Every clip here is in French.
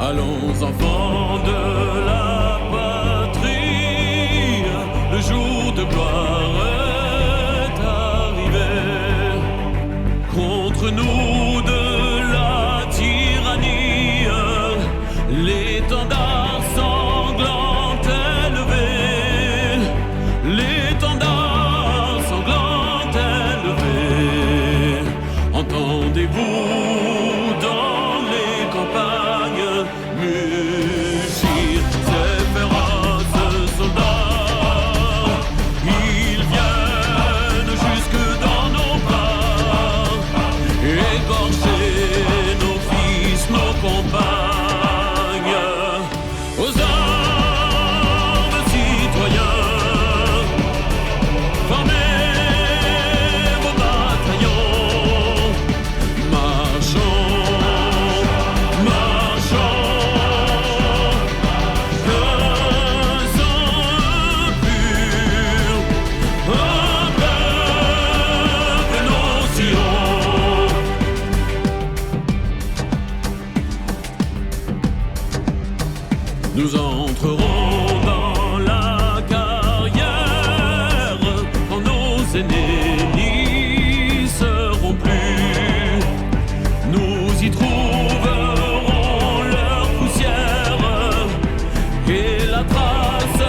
Allons enfants de la patrie, le jour de gloire est arrivé. Contre nous de la tyrannie, l'étendard sanglant élevé, l'étendard sanglant élevé. Entendez-vous dans les campagnes mugir ces féroces soldats? Ils viennent jusque dans nos bras, égorger nos fils, nos compagnes. Aux armes, citoyens, formez vos bataillons. Marchons, marchons, que sang pur, un peuple nos sillons. Nous entrerons dans la carrière quand nos aînés n'y seront plus. Nous y trouverons leur poussière et la trace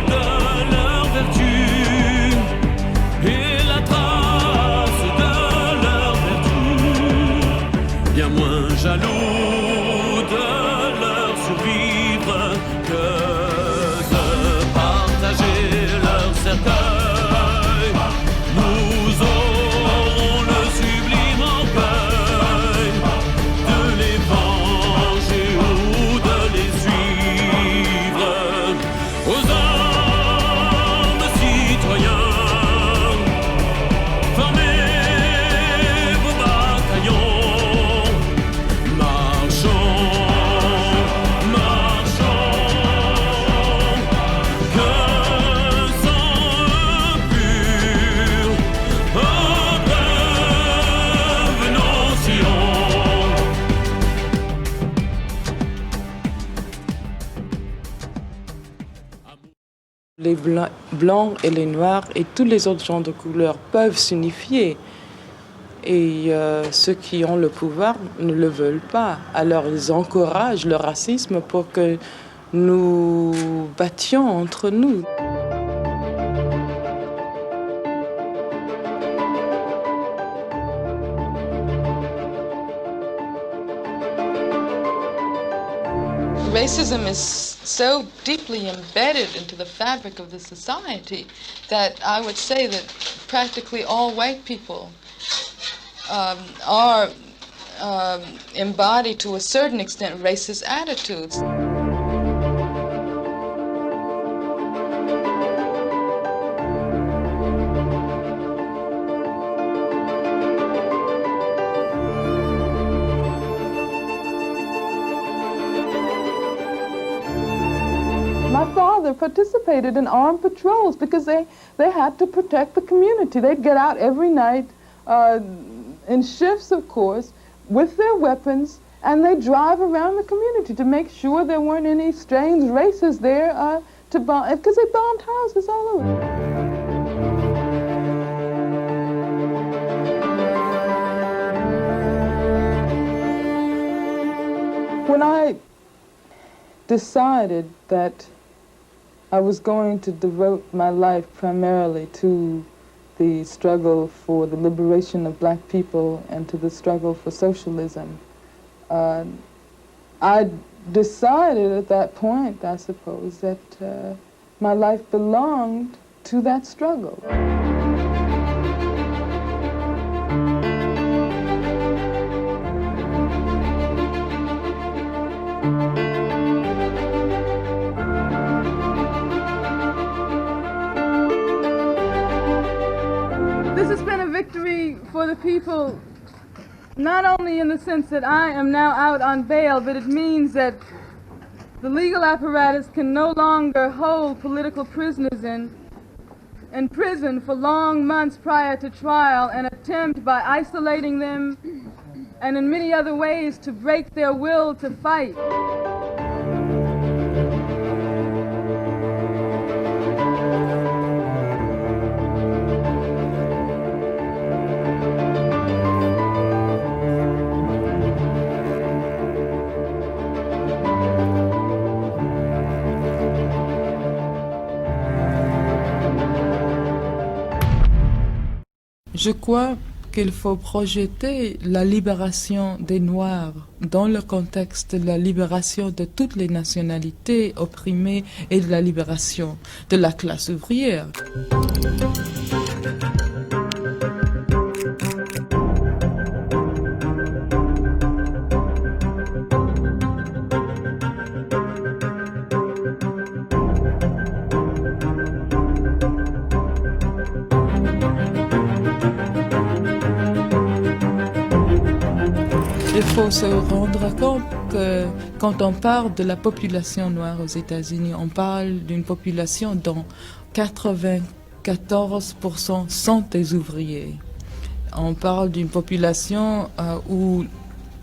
de leur vertu, et la trace de leur vertu. Bien moins jaloux de leur survivre que de partager leur cercueil. Nous aurons le sublime orgueil de les venger ou de les suivre. Aux armes, citoyens, formez vos bataillons. Marchons, marchons, que sang pur, un peuple nos sillons. Les blancs et les noirs et tous les autres gens de couleur peuvent s'unifier. Et ceux qui ont le pouvoir ne le veulent pas. Alors ils encouragent le racisme pour que nous battions entre nous. Racism is so deeply embedded into the fabric of the society that I would say that practically all white people are embody to a certain extent racist attitudes. My father participated in armed patrols because they had to protect the community. They'd get out every night in shifts, of course, with their weapons, and they'd drive around the community to make sure there weren't any strange races there to bomb, because they bombed houses all over. When I decided that I was going to devote my life primarily to the struggle for the liberation of black people and to the struggle for socialism, I decided at that point, I suppose, that my life belonged to that struggle. This has been a victory for the people, not only in the sense that I am now out on bail, but it means that the legal apparatus can no longer hold political prisoners in prison for long months prior to trial and attempt by isolating them and in many other ways to break their will to fight. Je crois qu'il faut projeter la libération des Noirs dans le contexte de la libération de toutes les nationalités opprimées et de la libération de la classe ouvrière. Il faut se rendre compte que quand on parle de la population noire aux États-Unis, on parle d'une population dont 94% sont des ouvriers. On parle d'une population où,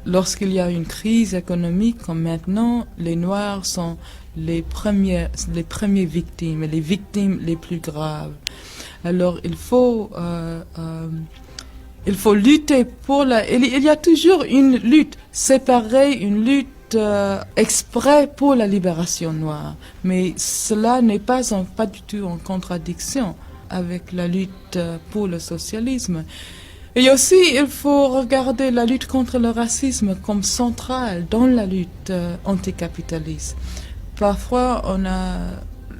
lorsqu'il y a une crise économique comme maintenant, les Noirs sont les premières victimes, et les victimes les plus graves. Alors il faut lutter pour il y a toujours une lutte séparée, une lutte exprès pour la libération noire. Mais cela n'est pas du tout en contradiction avec la lutte pour le socialisme. Et aussi, il faut regarder la lutte contre le racisme comme centrale dans la lutte anticapitaliste. Parfois, on a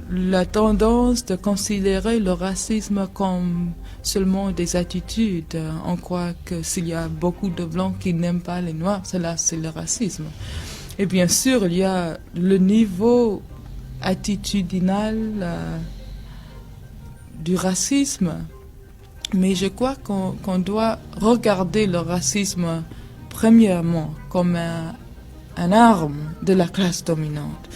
la tendance de considérer le racisme comme seulement des attitudes. On croit que s'il y a beaucoup de Blancs qui n'aiment pas les Noirs, cela c'est le racisme. Et bien sûr, il y a le niveau attitudinal du racisme. Mais je crois qu'on doit regarder le racisme premièrement comme un arme de la classe dominante.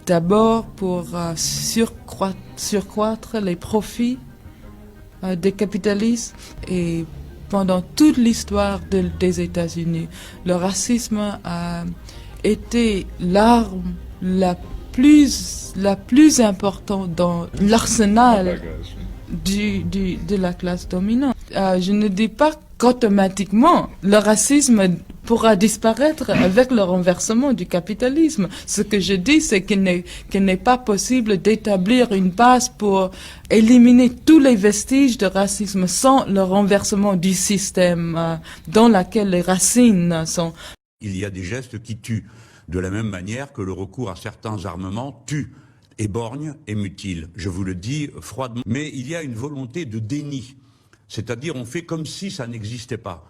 D'abord pour surcroître les profits des capitalistes, et pendant toute l'histoire des États-Unis, le racisme a été l'arme la plus importante dans l'arsenal de la classe dominante. Je ne dis pas qu'automatiquement le racisme pourra disparaître avec le renversement du capitalisme. Ce que je dis, c'est qu'il n'est pas possible d'établir une base pour éliminer tous les vestiges de racisme sans le renversement du système dans lequel les racines sont. Il y a des gestes qui tuent, de la même manière que le recours à certains armements tue, éborgne et mutile. Je vous le dis froidement. Mais il y a une volonté de déni. C'est-à-dire, on fait comme si ça n'existait pas.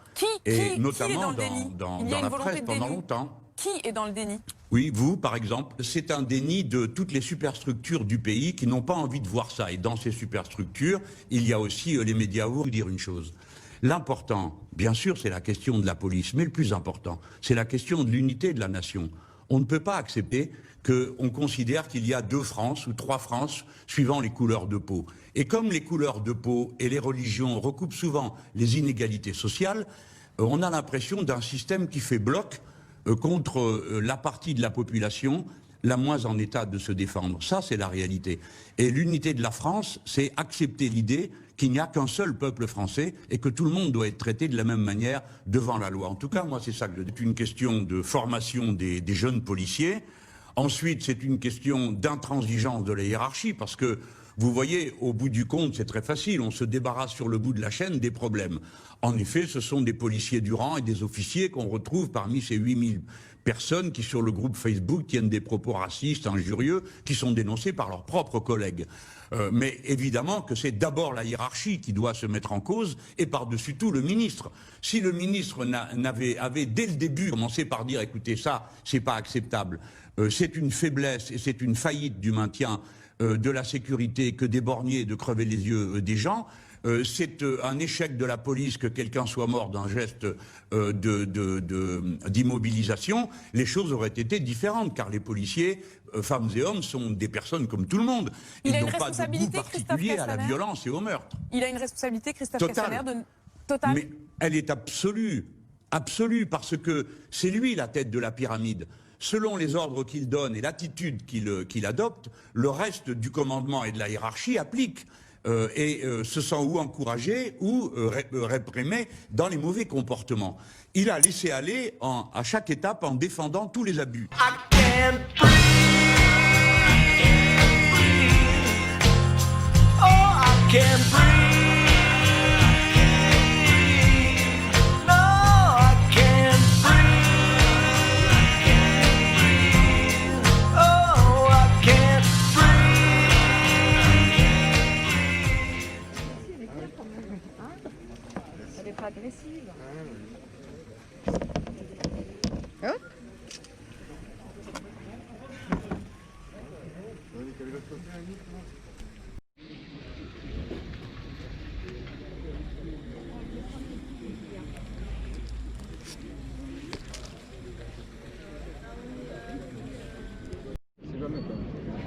Notamment dans la presse pendant longtemps. Qui est dans le déni? Oui, vous, par exemple. C'est un déni de toutes les superstructures du pays qui n'ont pas envie de voir ça. Et dans ces superstructures, il y a aussi les médias. Je vais vous dire une chose. L'important, bien sûr, c'est la question de la police. Mais le plus important, c'est la question de l'unité de la nation. On ne peut pas accepter qu'on considère qu'il y a 2 France ou 3 France suivant les couleurs de peau. Et comme les couleurs de peau et les religions recoupent souvent les inégalités sociales, on a l'impression d'un système qui fait bloc contre la partie de la population la moins en état de se défendre. Ça, c'est la réalité. Et l'unité de la France, c'est accepter l'idée qu'il n'y a qu'un seul peuple français et que tout le monde doit être traité de la même manière devant la loi. En tout cas, moi, c'est ça que je dis. C'est une question de formation des jeunes policiers. Ensuite, c'est une question d'intransigeance de la hiérarchie, parce que, vous voyez, au bout du compte, c'est très facile, on se débarrasse sur le bout de la chaîne des problèmes. En effet, ce sont des policiers du rang et des officiers qu'on retrouve parmi ces 8000 personnes qui, sur le groupe Facebook, tiennent des propos racistes, injurieux, qui sont dénoncés par leurs propres collègues. Mais évidemment que c'est d'abord la hiérarchie qui doit se mettre en cause, et par-dessus tout le ministre. Si le ministre avait dès le début commencé par dire « écoutez, ça, c'est pas acceptable », c'est une faiblesse et c'est une faillite du maintien de la sécurité que d'éborgner, de crever les yeux des gens. C'est un échec de la police que quelqu'un soit mort d'un geste d'immobilisation. Les choses auraient été différentes, car les policiers, femmes et hommes, sont des personnes comme tout le monde. Ils n'ont pas de goût particulier à la violence et au meurtre. Il a une responsabilité, Christophe Castaner, totale. Mais elle est absolue, parce que c'est lui la tête de la pyramide. Selon les ordres qu'il donne et l'attitude qu'il adopte, le reste du commandement et de la hiérarchie applique. Et se sent ou encouragé ou réprimé dans les mauvais comportements. Il a laissé aller à chaque étape en défendant tous les abus. I can't breathe. Oh, I can't breathe.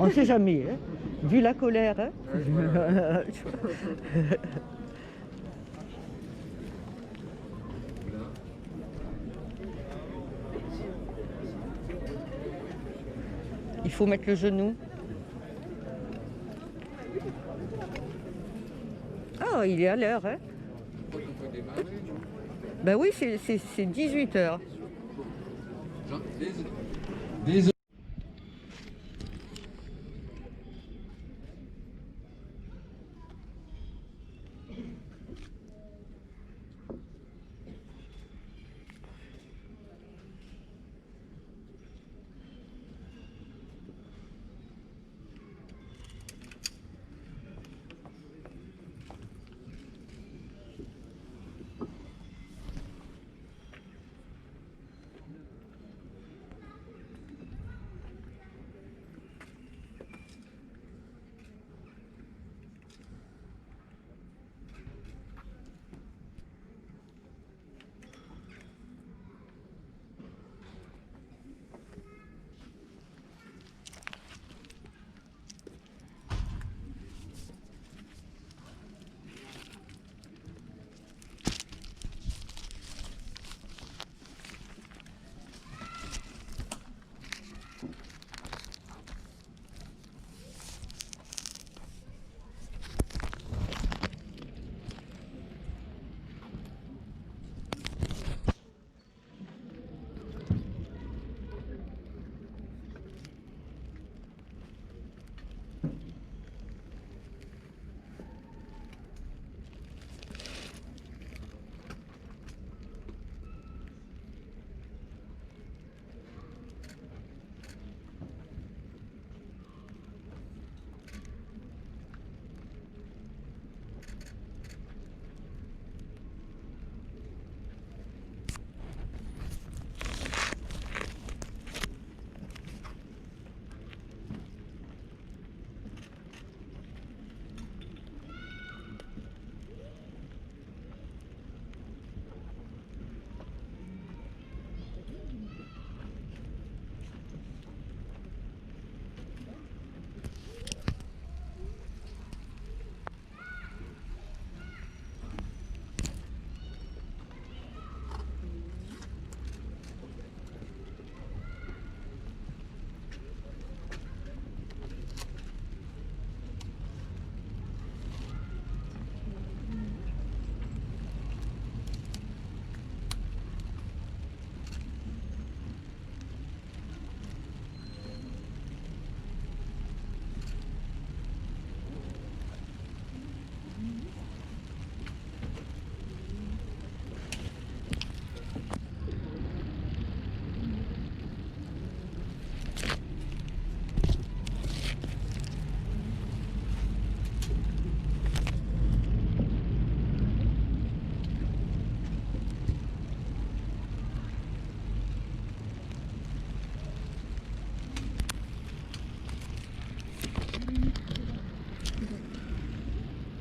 On ne sait jamais, hein. Vu la colère. Hein. Il faut mettre le genou. Oh, il est à l'heure, hein. Ben oui, c'est 18h.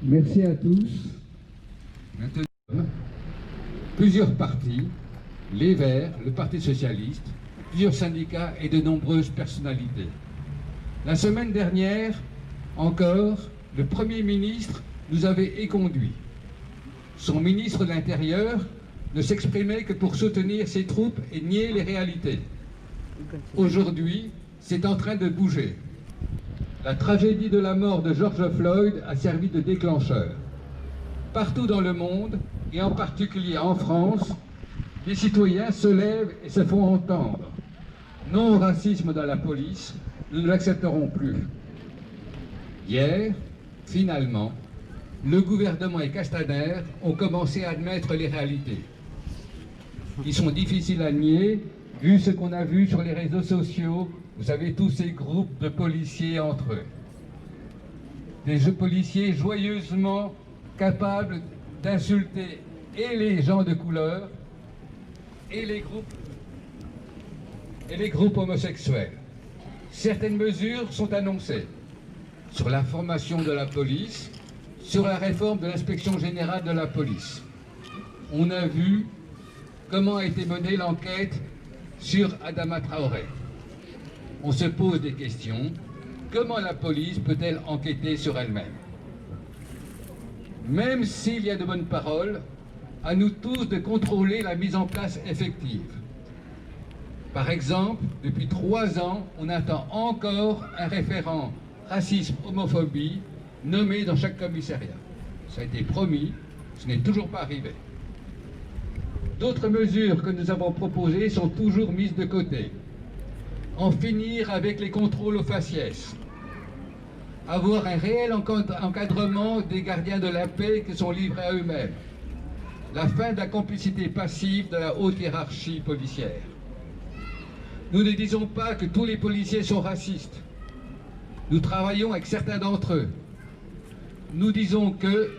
Merci à tous. Maintenant, plusieurs partis, les Verts, le Parti Socialiste, plusieurs syndicats et de nombreuses personnalités. La semaine dernière, encore, le Premier ministre nous avait éconduits. Son ministre de l'Intérieur ne s'exprimait que pour soutenir ses troupes et nier les réalités. Aujourd'hui, c'est en train de bouger. La tragédie de la mort de George Floyd a servi de déclencheur. Partout dans le monde, et en particulier en France, les citoyens se lèvent et se font entendre. Non au racisme dans la police, nous ne l'accepterons plus. Hier, finalement, le gouvernement et Castaner ont commencé à admettre les réalités. Ils sont difficiles à nier, vu ce qu'on a vu sur les réseaux sociaux. Vous savez, tous ces groupes de policiers entre eux. Des policiers joyeusement capables d'insulter et les gens de couleur et les groupes homosexuels. Certaines mesures sont annoncées sur la formation de la police, sur la réforme de l'inspection générale de la police. On a vu comment a été menée l'enquête sur Adama Traoré. On se pose des questions. comment la police peut-elle enquêter sur elle-même? Même s'il y a de bonnes paroles, à nous tous de contrôler la mise en place effective. Par exemple, depuis 3 ans, on attend encore un référent racisme, homophobie nommé dans chaque commissariat. Ça a été promis, ce n'est toujours pas arrivé. D'autres mesures que nous avons proposées sont toujours mises de côté. En finir avec les contrôles aux faciès. Avoir un réel encadrement des gardiens de la paix qui sont livrés à eux-mêmes. La fin de la complicité passive de la haute hiérarchie policière. Nous ne disons pas que tous les policiers sont racistes. Nous travaillons avec certains d'entre eux. Nous disons que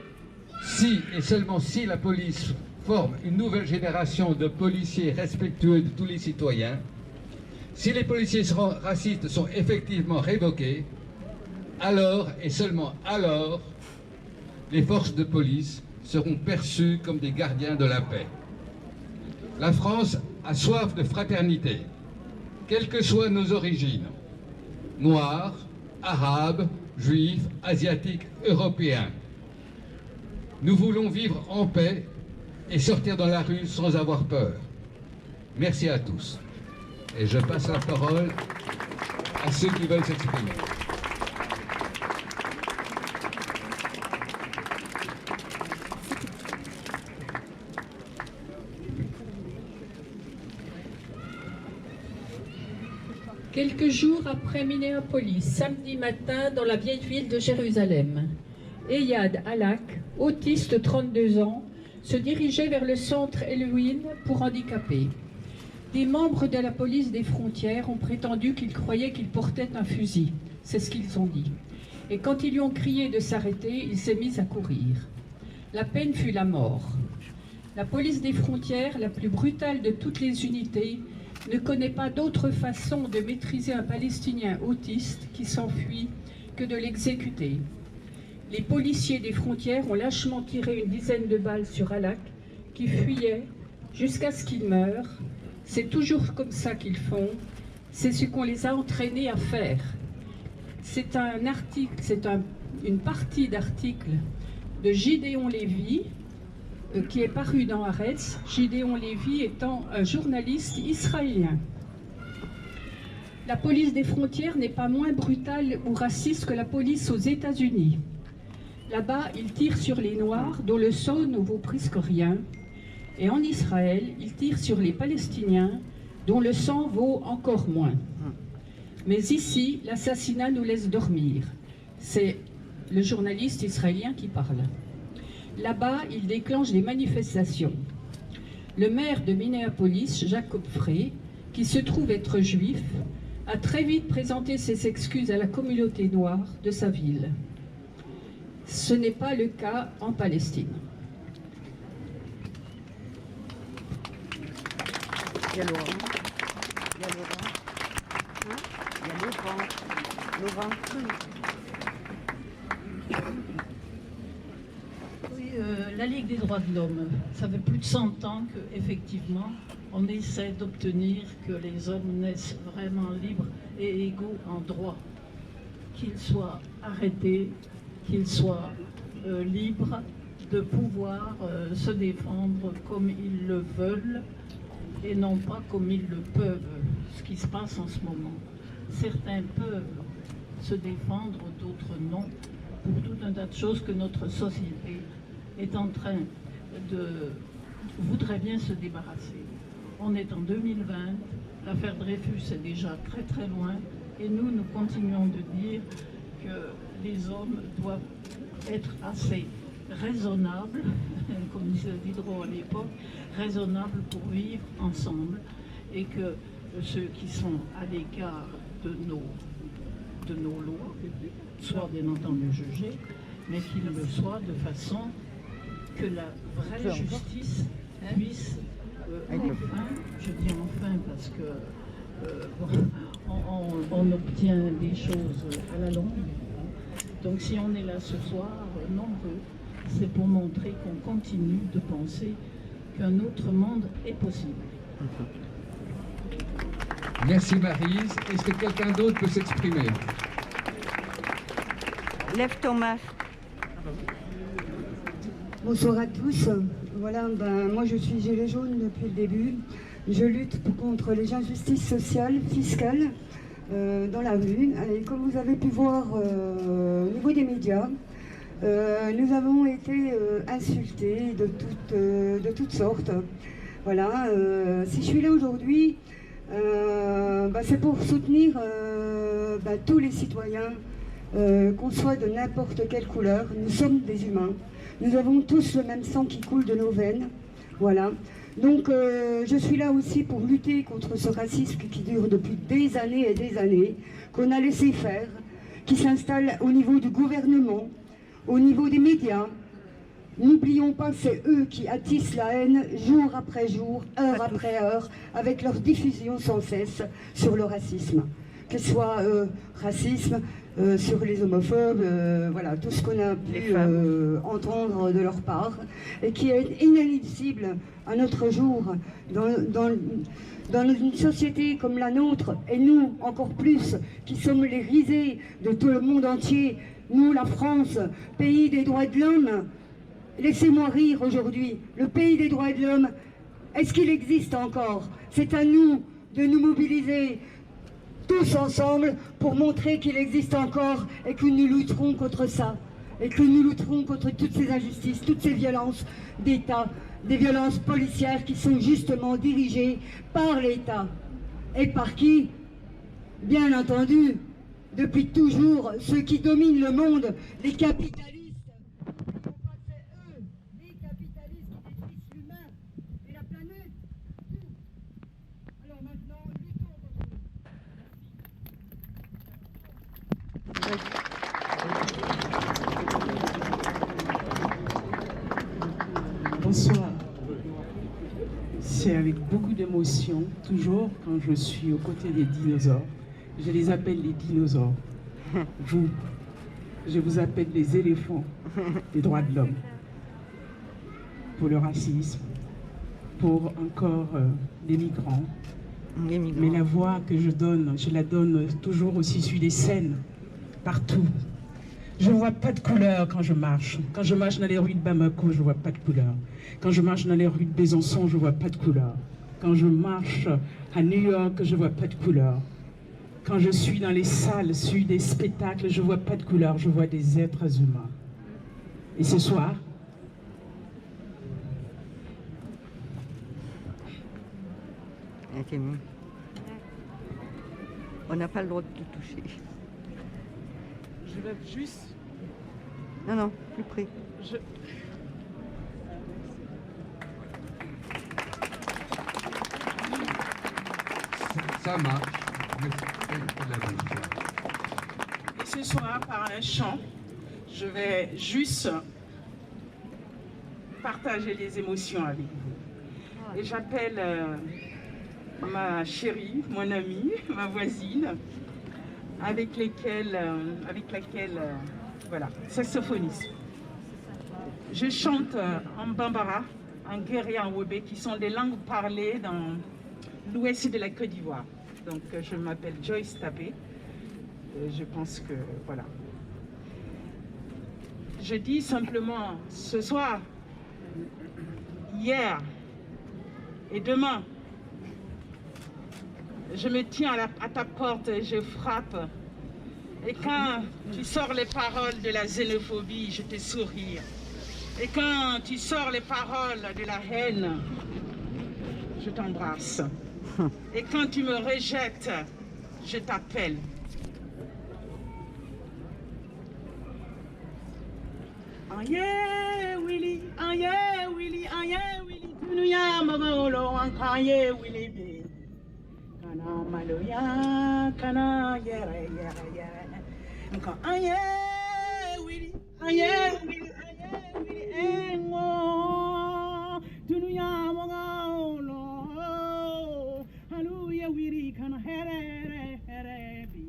si et seulement si la police forme une nouvelle génération de policiers respectueux de tous les citoyens, si les policiers racistes sont effectivement révoqués, alors et seulement alors, les forces de police seront perçues comme des gardiens de la paix. La France a soif de fraternité, quelles que soient nos origines, noirs, arabes, juifs, asiatiques, européens. Nous voulons vivre en paix et sortir dans la rue sans avoir peur. Merci à tous. Et je passe la parole à ceux qui veulent s'exprimer. Quelques jours après Minneapolis, samedi matin, dans la vieille ville de Jérusalem, Eyad Alak, autiste 32 ans, se dirigeait vers le centre Elohim pour handicapés. Des membres de la police des frontières ont prétendu qu'ils croyaient qu'il portait un fusil. C'est ce qu'ils ont dit. Et quand ils lui ont crié de s'arrêter, il s'est mis à courir. La peine fut la mort. La police des frontières, la plus brutale de toutes les unités, ne connaît pas d'autre façon de maîtriser un Palestinien autiste qui s'enfuit que de l'exécuter. Les policiers des frontières ont lâchement tiré une dizaine de balles sur Alak, qui fuyait jusqu'à ce qu'il meure. C'est toujours comme ça qu'ils font, c'est ce qu'on les a entraînés à faire. C'est un article, une partie d'article de Gideon Lévy, qui est paru dans Haaretz, Gideon Lévy étant un journaliste israélien. La police des frontières n'est pas moins brutale ou raciste que la police aux États-Unis. Là-bas, ils tirent sur les Noirs, dont le sang ne vaut presque rien. Et en Israël, ils tirent sur les Palestiniens, dont le sang vaut encore moins. Mais ici, l'assassinat nous laisse dormir. C'est le journaliste israélien qui parle. Là-bas, il déclenche des manifestations. Le maire de Minneapolis, Jacob Frey, qui se trouve être juif, a très vite présenté ses excuses à la communauté noire de sa ville. Ce n'est pas le cas en Palestine. Il y a Laurent. Il y a Laurent. Hein? Il y a Laurent. Laurent. Oui, la Ligue des droits de l'homme, ça fait plus de 100 ans qu'effectivement, on essaie d'obtenir que les hommes naissent vraiment libres et égaux en droit. Qu'ils soient arrêtés, qu'ils soient libres de pouvoir se défendre comme ils le veulent et non pas comme ils le peuvent, ce qui se passe en ce moment. Certains peuvent se défendre, d'autres non, pour tout un tas de choses que notre société est en train voudrait bien se débarrasser. On est en 2020, l'affaire Dreyfus est déjà très très loin, et nous continuons de dire que les hommes doivent être assez raisonnables, comme disait Diderot à l'époque, raisonnables pour vivre ensemble, et que ceux qui sont à l'écart de nos lois soient bien entendu jugés, mais qu'ils le soient de façon que la vraie justice puisse enfin, je dis enfin parce que on obtient des choses à la longue. Donc si on est là ce soir, nombreux, c'est pour montrer qu'on continue de penser qu'un autre monde est possible. Merci Maryse. Est-ce que quelqu'un d'autre peut s'exprimer? Lève ton masque. Bonsoir à tous. Voilà, moi je suis gilet jaune depuis le début. Je lutte contre les injustices sociales, fiscales dans la rue. Et comme vous avez pu voir au niveau des médias, nous avons été insultés de toutes sortes. Voilà, si je suis là aujourd'hui, c'est pour soutenir tous les citoyens, qu'on soit de n'importe quelle couleur. Nous sommes des humains. Nous avons tous le même sang qui coule de nos veines. Voilà. Donc je suis là aussi pour lutter contre ce racisme qui dure depuis des années et des années, qu'on a laissé faire, qui s'installe au niveau du gouvernement, au niveau des médias. N'oublions pas, c'est eux qui attissent la haine jour après jour, heure après heure, avec leur diffusion sans cesse sur le racisme. Que ce soit racisme sur les homophobes, voilà, tout ce qu'on a pu entendre de leur part, et qui est inadmissible à notre jour dans une société comme la nôtre, et nous encore plus, qui sommes les risées de tout le monde entier, nous la France, pays des droits de l'homme. Laissez-moi rire aujourd'hui. Le pays des droits de l'homme, est-ce qu'il existe encore? C'est à nous de nous mobiliser tous ensemble pour montrer qu'il existe encore et que nous lutterons contre ça. Et que nous lutterons contre toutes ces injustices, toutes ces violences d'État, des violences policières qui sont justement dirigées par l'État. Et par qui? Bien entendu, depuis toujours, ceux qui dominent le monde, les capitalistes. Bonsoir. C'est avec beaucoup d'émotion, toujours, quand je suis aux côtés des dinosaures. Je les appelle les dinosaures. Vous, je vous appelle les éléphants des droits de l'homme. Pour le racisme, pour encore les migrants. Mais la voix que je la donne toujours aussi sur les scènes, partout. Je ne vois pas de couleur quand je marche. Quand je marche dans les rues de Bamako, je ne vois pas de couleur. Quand je marche dans les rues de Besançon, je ne vois pas de couleur. Quand je marche à New York, je ne vois pas de couleur. Quand je suis dans les salles, sur des spectacles, je ne vois pas de couleur, je vois des êtres humains. Et ce soir, on n'a pas le droit de te toucher. Je vais juste... Non, plus près. Ça marche. Et ce soir, par un chant, je vais juste partager les émotions avec vous. Et j'appelle ma chérie, mon amie, ma voisine, avec laquelle, voilà, saxophoniste. Je chante en bambara, en guerrier, en wobé, qui sont des langues parlées dans l'ouest de la Côte d'Ivoire. Donc je m'appelle Joyce Tapé. Je pense que, voilà. Je dis simplement, ce soir, hier et demain, je me tiens à ta porte et je frappe. Et quand tu sors les paroles de la xénophobie, je te souris. Et quand tu sors les paroles de la haine, je t'embrasse. Et quand tu me rejettes, je t'appelle. Aïe, Willy, aïe, Willy, aïe, Willy, tu nous y as, Magolo, aïe, Willy, Kana Maloya, Kana, yere, yere, yere. Encore aïe, Willy, aïe, Willy, aïe, Willy, engo, tu nous y as, Magolo, Hallelujah, Willy, Kana, here, here, be.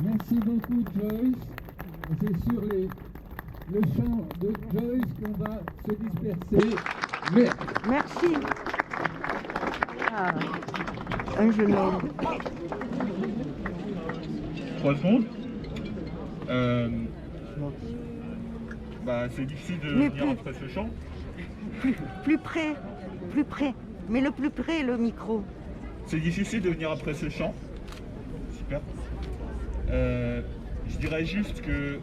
Merci beaucoup Joyce. C'est sur le chant de Joyce qu'on va se disperser. Mais... Merci. Ah, un jeune homme. 3 secondes. C'est difficile de venir après ce chant. Plus près, plus près. Mais le plus près, le micro. C'est difficile de venir après ce chant. Super. Je dirais juste que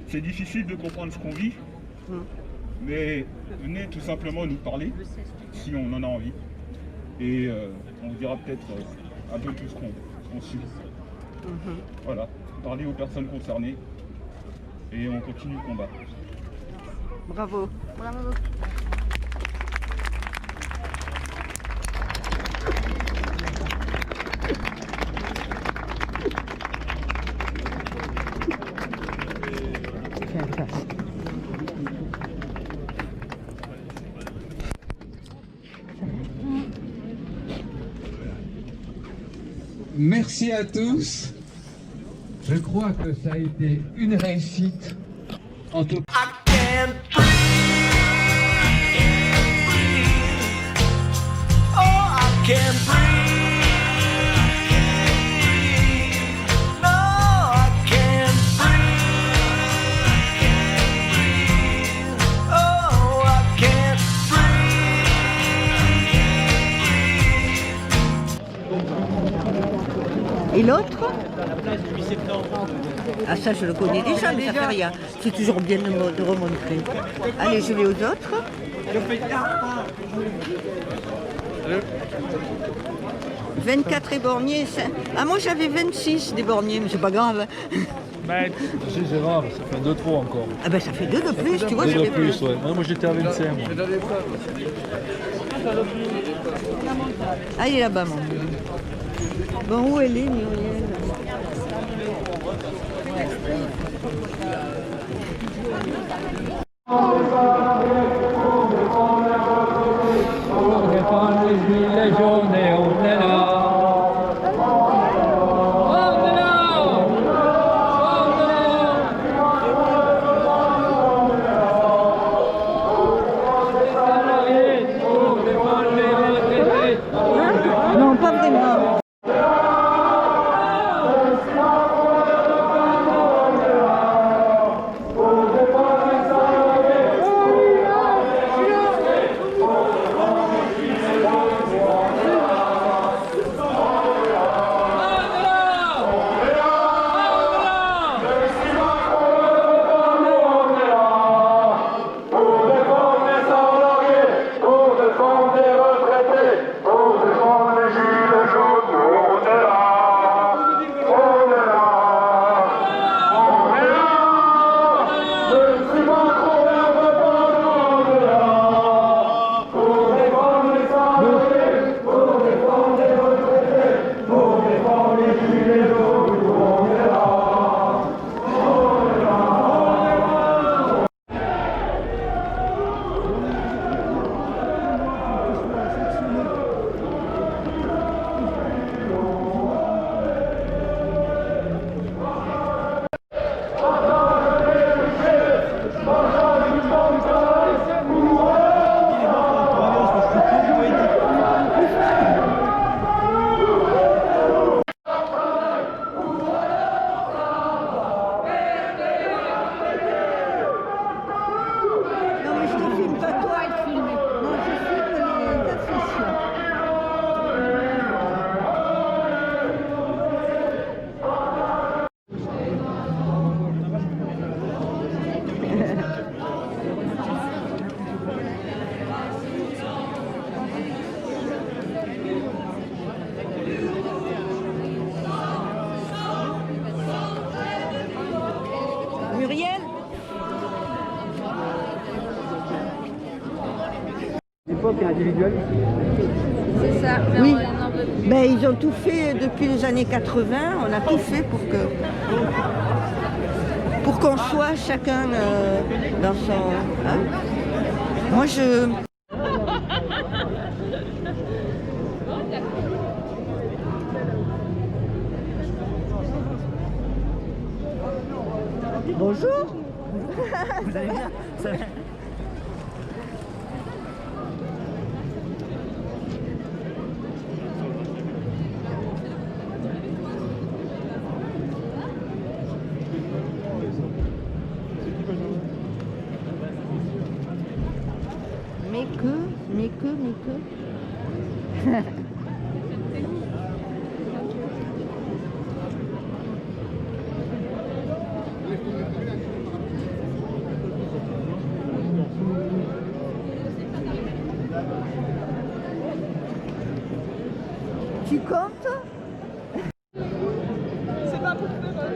c'est difficile de comprendre ce qu'on vit, mais venez tout simplement nous parler, si on en a envie, et on vous dira peut-être un peu tout ce qu'on subit. Voilà, parler aux personnes concernées, et on continue le combat. Bravo. Bravo. Merci à tous. Je crois que ça a été une réussite. En tout cas. Et l'autre? Ah ça je le connais déjà, mais ça fait rien. C'est toujours bien de remontrer. Allez, je vais aux autres. 24 éborgnés. Ah moi j'avais 26 d'éborgnés, mais c'est pas grave. Si, c'est grave, ça fait 2 trop encore. Ah ben ça fait 2 de plus, tu vois. 2 de plus, ouais. Moi j'étais à 25. Ah il est là-bas mon. Bon, où elle est, Muriel? Pour défendre les gilets jaunes et on est là. Non, pas vraiment. qui est individuel. C'est ça. Mais Oui. on en veut plus. Ben, ils ont tout fait depuis les années 80. On a tout fait pour qu'on soit chacun dans son... hein. Moi, je... Bonjour. Vous allez bien? Mais que... Tu comptes? C'est pas pour faire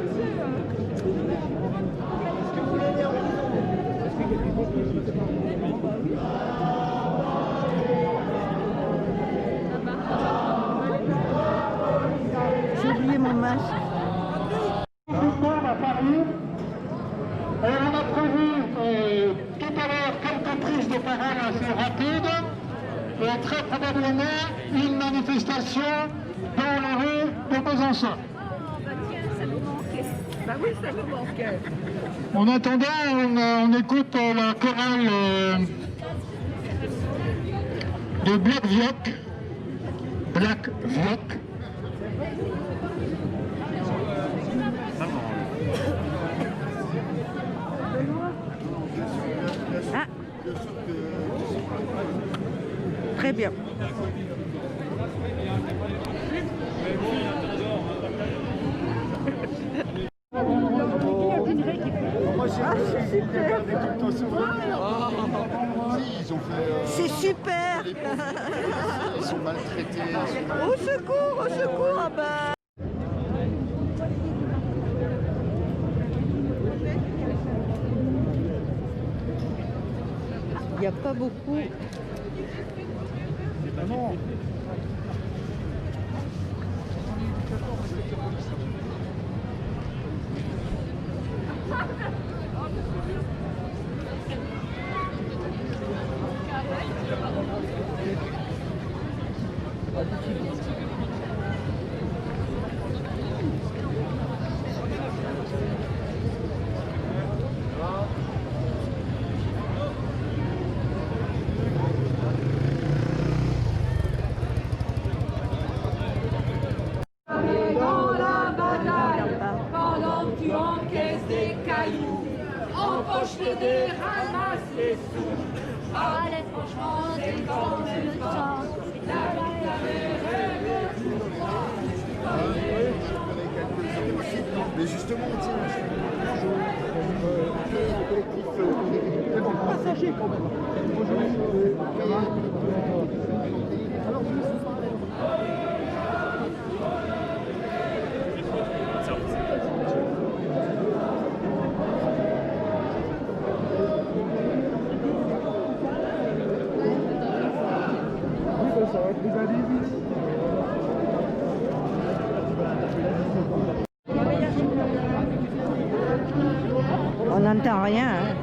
J'ai oublié mon masque. À Paris. Alors on a prévu tout à l'heure quelques prises de parole assez rapides et très probablement une manifestation dans la rue de Besançon. Ça nous manquait. Bah oui, ça nous manquait. En attendant, on écoute la chorale de Black Vioc. Black Vioc. Ah. Très bien. C'est super. Ils sont maltraités. Au secours, ah bah. Il n'y a pas beaucoup. Dans la bataille, pendant que tu encaisses des cailloux, empoche-les des, ramasse les sous. Allez, franchement, c'est quand même le temps. La vie avait tout droit. Mais justement, collectif passager quand même. On n'entend rien. Hein.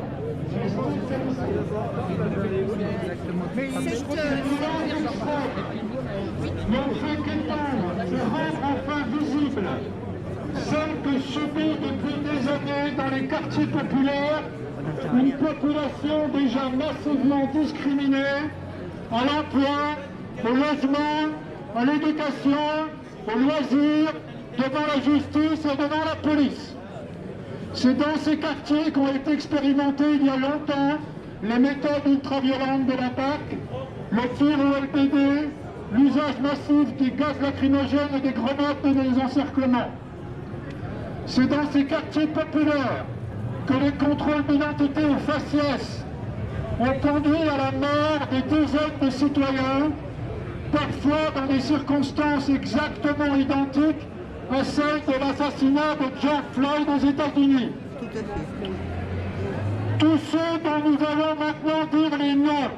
n'ont fait qu'étendre et rendre enfin visible celle que subit depuis des années dans les quartiers populaires une population déjà massivement discriminée à l'emploi, au logement, à l'éducation, aux loisirs, devant la justice et devant la police. C'est dans ces quartiers qu'ont été expérimentées il y a longtemps les méthodes ultra-violentes de la PAC, le tir au LBD, l'usage massif des gaz lacrymogènes et des grenades de désencerclement. C'est dans ces quartiers populaires que les contrôles d'identité au faciès ont conduit à la mort des dizaines de citoyens, parfois dans des circonstances exactement identiques à celles de l'assassinat de George Floyd aux États-Unis. Tous ceux dont nous allons maintenant dire les noms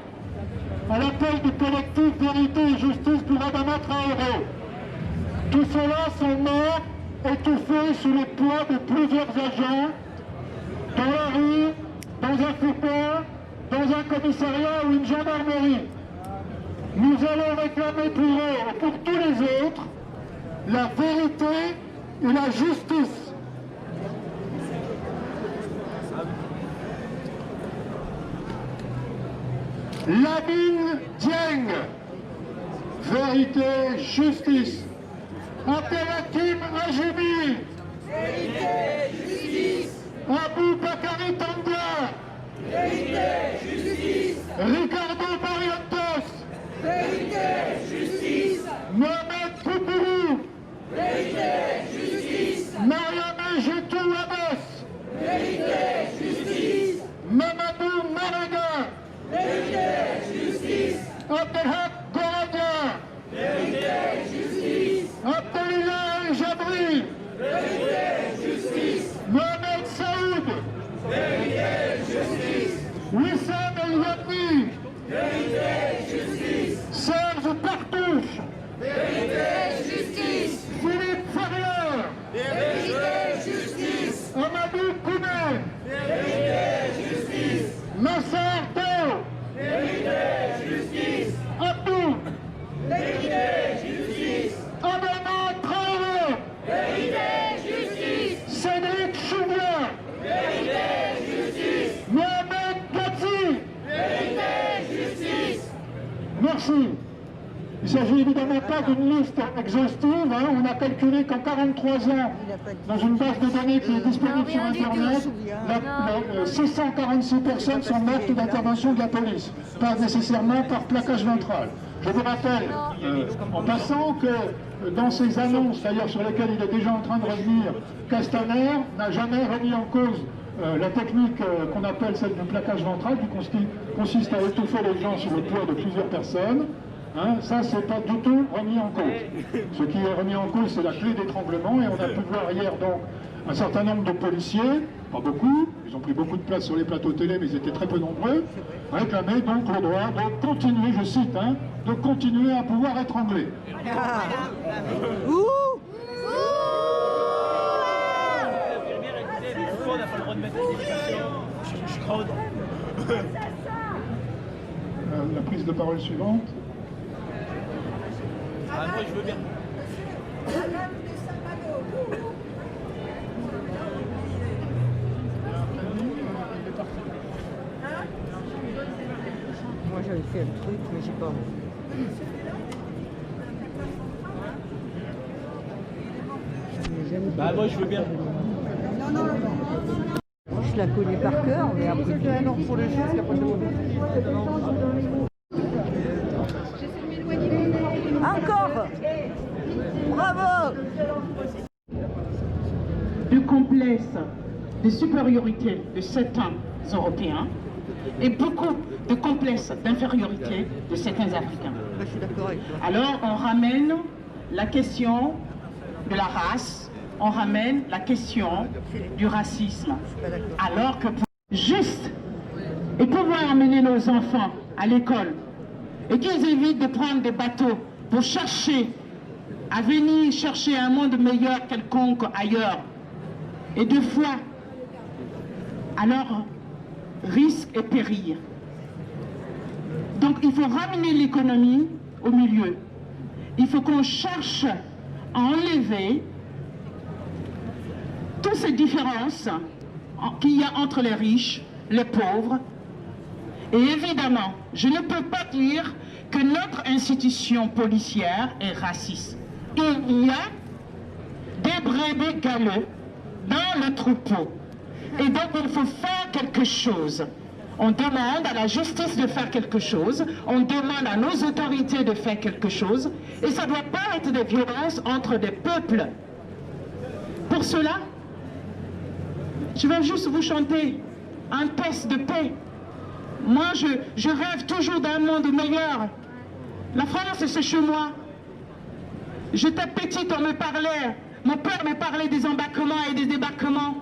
à l'appel du collectif Vérité et Justice pour Adama Traoré. Tous ceux-là sont morts, étouffés sous le poids de plusieurs agents, dans la rue, dans un fourgon, dans un commissariat ou une gendarmerie. Nous allons réclamer pour eux et pour tous les autres la vérité et la justice. Lamine Dieng, vérité, justice. Abdelhakim Ajoubi, vérité, justice. Abou Bakari Tanda, vérité, justice. Ricardo Barrientos, vérité, justice. Mohamed Poupourou, vérité, justice. Mariam Jetou Abbas, vérité, justice. Mamadou Maraga, vérité, justice. Abdelhak Goradia, vérité, justice. Abdelillah El-Jabri, vérité, justice. Mohamed Saoud, vérité, justice. Wissam El-Yabni, vérité, justice. Serge Partouche, vérité, justice. Philippe Faria, vérité, justice. Amadou Koumé, vérité, justice. Nassar Dao, vérité, justice. Abdou, vérité, justice. Adama Traoré, vérité, justice. Cédric Choubia, vérité, justice. Mohamed Gatsi, vérité, justice. Merci. Il ne s'agit évidemment pas d'une liste exhaustive. On a calculé qu'en 43 ans, dans une base de données qui est disponible sur Internet, 646 personnes sont mortes d'intervention de la police, pas nécessairement par plaquage ventral. Je vous rappelle, en passant, que dans ces annonces, d'ailleurs sur lesquelles il est déjà en train de revenir, Castaner n'a jamais remis en cause la technique qu'on appelle celle du plaquage ventral, qui consiste à étouffer les gens sous le poids de plusieurs personnes. Ça, c'est pas du tout remis en cause. Ce qui est remis en cause, c'est la clé d'étranglement, et on a pu voir hier donc un certain nombre de policiers, pas beaucoup, ils ont pris beaucoup de place sur les plateaux télé, mais ils étaient très peu nombreux, réclamer donc le droit de continuer, je cite, de continuer à pouvoir étrangler. La prise de parole suivante. Moi, je veux bien. Moi, j'avais fait un truc, mais j'ai pas. Bah, moi, je veux bien. Je la connais par cœur, mais après. J'ai fait un ordre pour les choses, il n'y a pas de Encore! Bravo! Du complexe de supériorité de certains Européens et beaucoup de complexes d'infériorité de certains Africains. Je suis d'accord avec toi. Alors on ramène la question de la race, on ramène la question du racisme. Alors que pour juste et pouvoir amener nos enfants à l'école et qu'ils évitent de prendre des bateaux pour chercher à venir chercher un monde meilleur quelconque ailleurs, et de foi à leur risque et péril. Donc il faut ramener l'économie au milieu. Il faut qu'on cherche à enlever toutes ces différences qu'il y a entre les riches, les pauvres. Et évidemment, je ne peux pas dire que notre institution policière est raciste. Il y a des brebis galeux dans le troupeau. Et donc il faut faire quelque chose. On demande à la justice de faire quelque chose, on demande à nos autorités de faire quelque chose, et ça ne doit pas être des violences entre des peuples. Pour cela, je vais juste vous chanter un test de paix. Moi, je rêve toujours d'un monde meilleur. La France, c'est chez moi. J'étais petite, on me parlait, mon père me parlait des embarquements et des débarquements.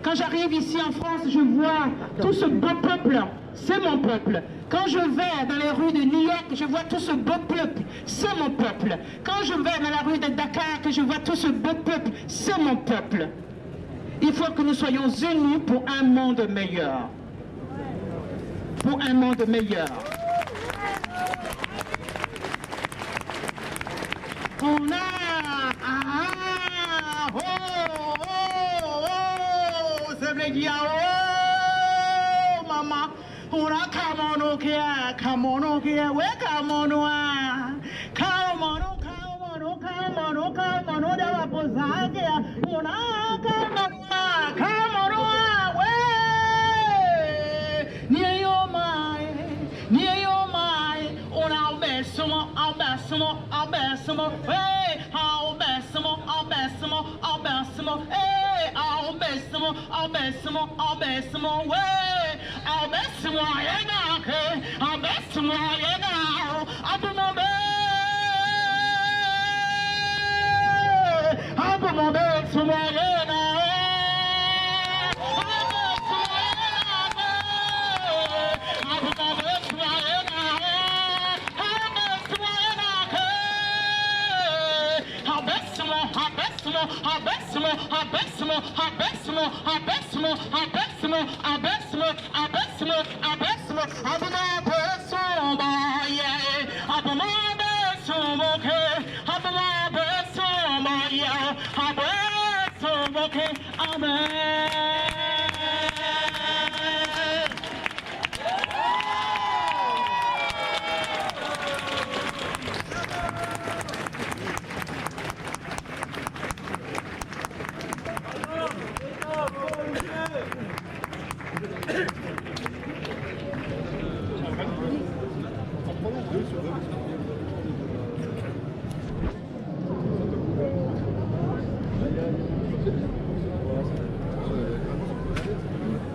Quand j'arrive ici en France, je vois tout ce beau peuple, c'est mon peuple. Quand je vais dans les rues de New York, je vois tout ce beau peuple, c'est mon peuple. Quand je vais dans la rue de Dakar, que je vois tout ce beau peuple, c'est mon peuple. Il faut que nous soyons unis pour un monde meilleur. Pour un monde meilleur. On a... oh, oh, oh, c'est vrai qu'il y a... oh, maman. On a kamono kia, kamono kia, ouais, kamono a. Kamono, kamono, kamono, kamono, de la posadia. On a kamono a, kamono a, ouais. Niyo mai, on a abaissement, abaissement, abaissement, hey, abaissement, abaissement, abaissement, hey, abaissement, abaissement, abaissement, ouais, abaissement, yena, abaissement, yena, abumombe, abumombe, yena.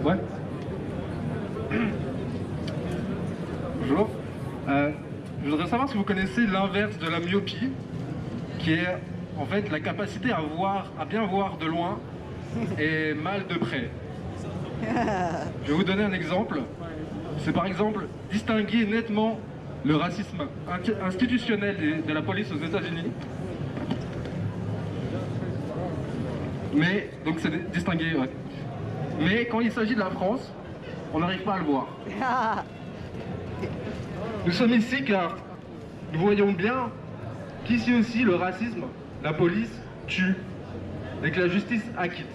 Ouais. Bonjour. Je voudrais savoir si vous connaissez l'inverse de la myopie, qui est en fait la capacité à voir, à bien voir de loin et mal de près. Je vais vous donner un exemple. C'est par exemple distinguer nettement le racisme institutionnel de la police aux États-Unis. Mais, donc c'est distinguer, ouais. Mais quand il s'agit de la France, on n'arrive pas à le voir. Nous sommes ici car nous voyons bien qu'ici aussi le racisme, la police tue et que la justice acquitte.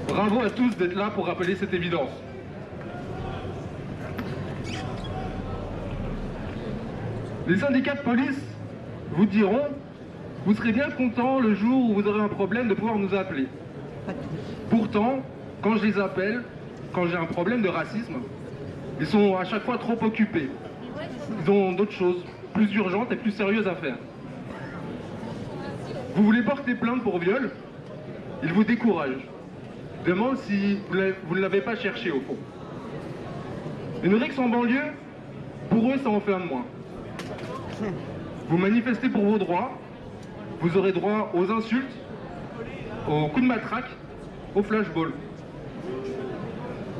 Bravo à tous d'être là pour rappeler cette évidence. Les syndicats de police vous diront, vous serez bien content le jour où vous aurez un problème de pouvoir nous appeler. Pourtant, quand je les appelle, quand j'ai un problème de racisme, ils sont à chaque fois trop occupés. Ils ont d'autres choses, plus urgentes et plus sérieuses à faire. Vous voulez porter plainte pour viol? Ils vous découragent. Demandent si vous ne l'avez pas cherché au fond. Une rixe en banlieue, pour eux, ça en fait un de moins. Vous manifestez pour vos droits, vous aurez droit aux insultes, aux coups de matraque, au flashball.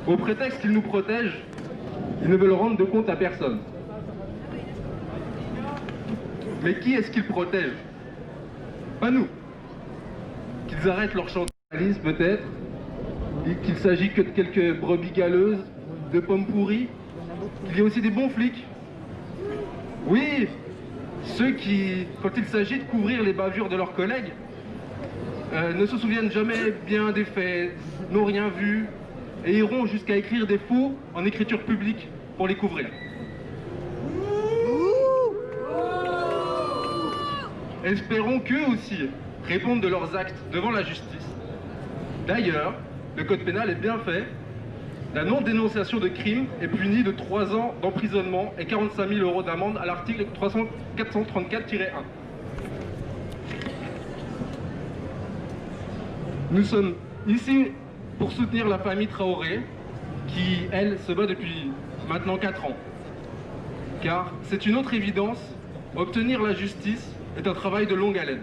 Au prétexte qu'ils nous protègent, ils ne veulent rendre de compte à personne. Mais qui est-ce qu'ils protègent? Pas nous. Qu'ils arrêtent leur chantage peut-être, qu'il s'agit que de quelques brebis galeuses, de pommes pourries, qu'il y a aussi des bons flics. Oui, ceux qui, quand il s'agit de couvrir les bavures de leurs collègues, ne se souviennent jamais bien des faits, n'ont rien vu, et iront jusqu'à écrire des faux en écriture publique pour les couvrir. Espérons qu'eux aussi répondent de leurs actes devant la justice. D'ailleurs, le code pénal est bien fait. La non-dénonciation de crime est punie de 3 ans d'emprisonnement et 45 000 € d'amende à l'article 434-1. Nous sommes ici pour soutenir la famille Traoré, qui, elle, se bat depuis maintenant 4 ans. Car c'est une autre évidence, obtenir la justice est un travail de longue haleine.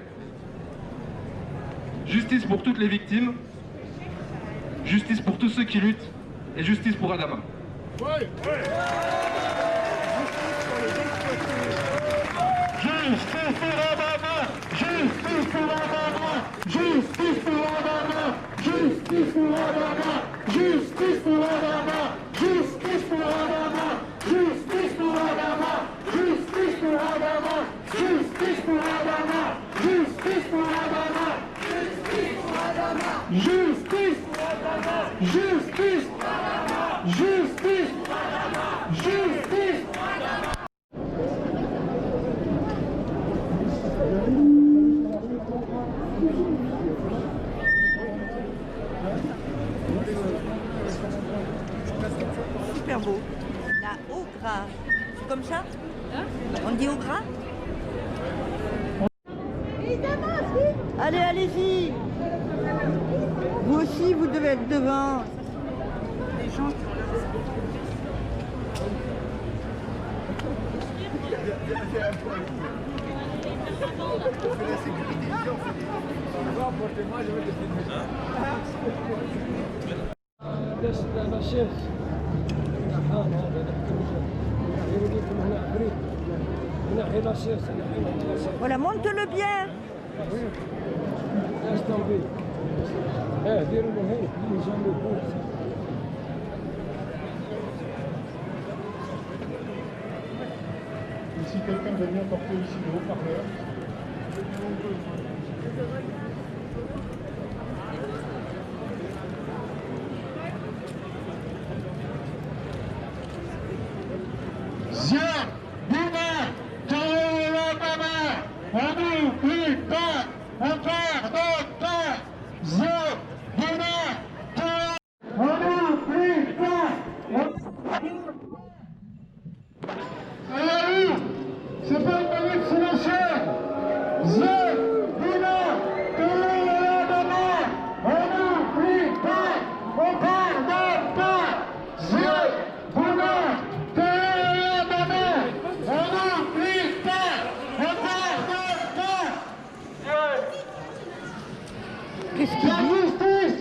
Justice pour toutes les victimes, Justice pour tous ceux qui luttent et justice pour Adama. Justice pour Adama! Justice pour Adama! Justice pour Adama! Justice pour Adama! Justice pour Adama! Justice pour Adama! Justice pour Adama! Justice pour Adama! Justice pour Adama! Justice pour Adama! Justice pour Adama! Justice! Justice! Justice! Super beau. La au gras. C'est comme ça? On dit au gras? Allez, allez-y. Vous aussi, vous devez être devant. Les gens qui Voilà, monte-le bien. Si quelqu'un veut bien porter ici le haut-parleur. Zia, Buma, Taoula Mama, on n'oublie pas, on perd notre temps. Zia, Buma, Taoula, on n'oublie pas. Alors, c'est pas une minute silencieuse. Zia, Buma, Taoula Mama, on n'oublie pas, on perd notre temps. Zia, Buma, Qu'est-ce qu'il dit? Pas de justice!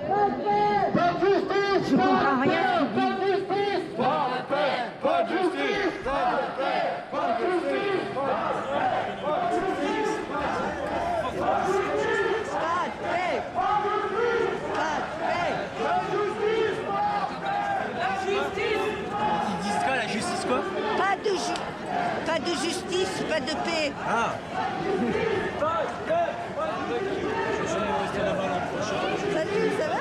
Pas de paix! Pas de justice! Je comprends rien. Pas de justice! Pas de paix! Pas de justice! Pas de paix! Pas de justice! Pas de paix! Pas de justice! Pas de paix! Pas de justice! La justice! Ils disent quoi, la justice quoi? Pas de justice, pas de paix. Ah! Salut, ça va?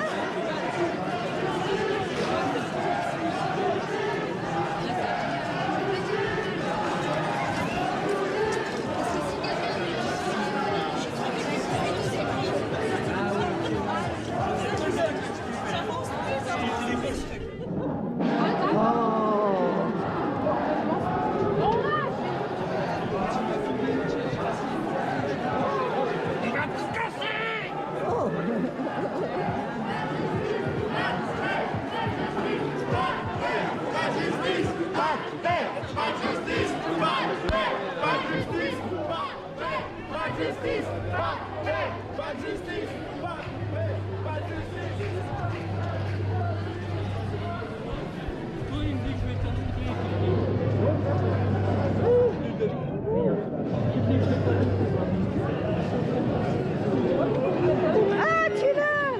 Ah, tu l'as!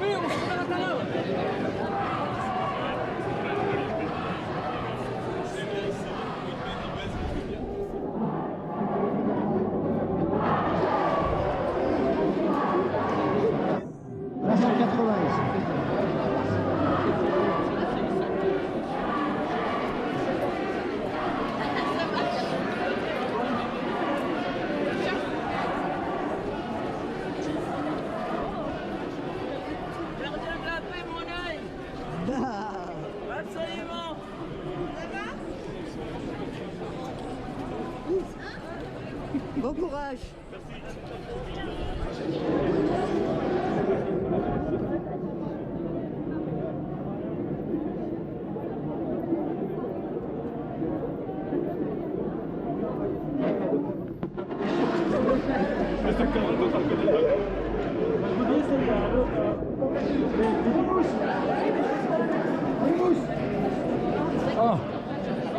Oui, on se fait à l'intérieur! Absolument. Bon courage. C'est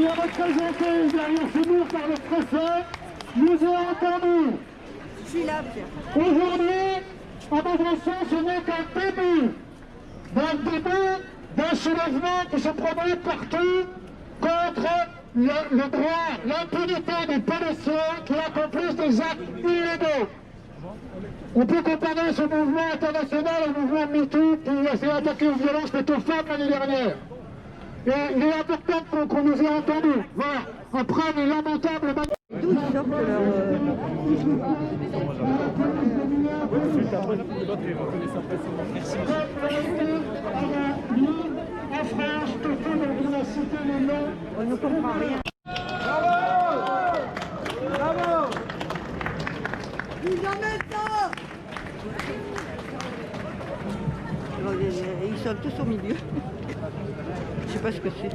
qui est représenté derrière ce mur par le préfet, nous a entendus. Je suis là, Pierre. Aujourd'hui, à mon sens, ce n'est qu'un début d'un soulèvement qui se produit partout contre le droit, l'impunité des policiers qui accomplissent des actes illégaux. On peut comparer ce mouvement international au mouvement MeToo qui s'est attaqué aux violences faites aux femmes l'année dernière. Et il est important qu'on nous ait entendus. Voilà, après les lamentables... D'où ils sortent leur... En France, tout le monde a cité les noms. On ne comprend rien. Bravo! Bravo! Ils sont tous au milieu. Je sais pas ce que c'est.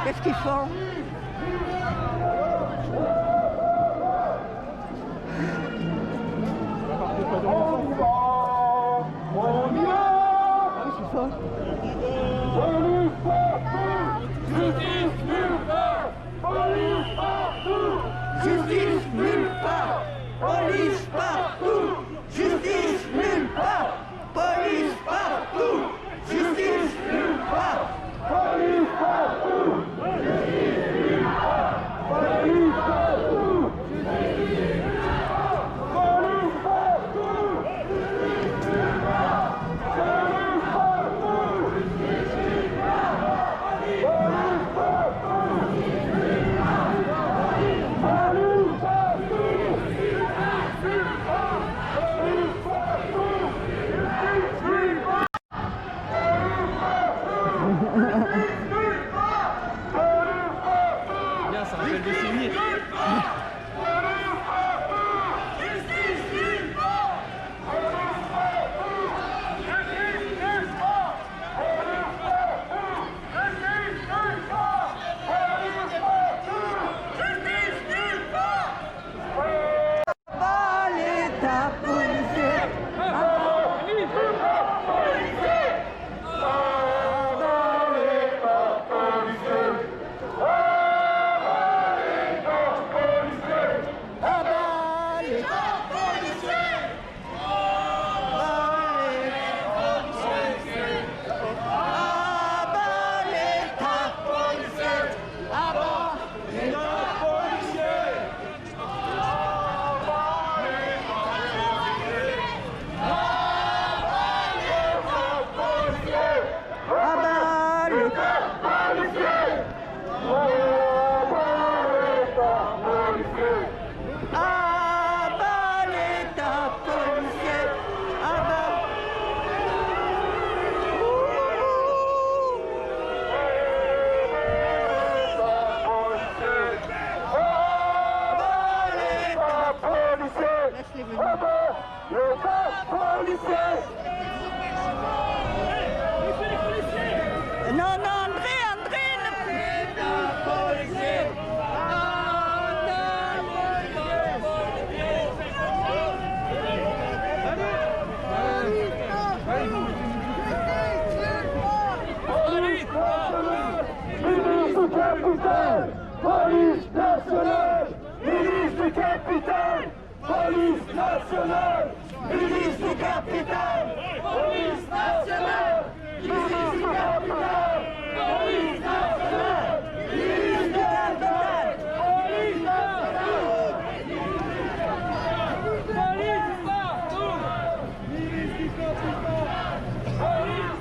Qu'est-ce qu'ils font? Justice nulle part, police partout. Justice nulle part, police partout. Justice nulle part, police partout. L'État policier. Non, non, André, L'État policier. Police nationale, milice du capitaine, police nationale, milice du capitaine, police nationale, milice du capitaine, police nationale, milice du capitaine, police nationale, police partout, milice du capitaine, police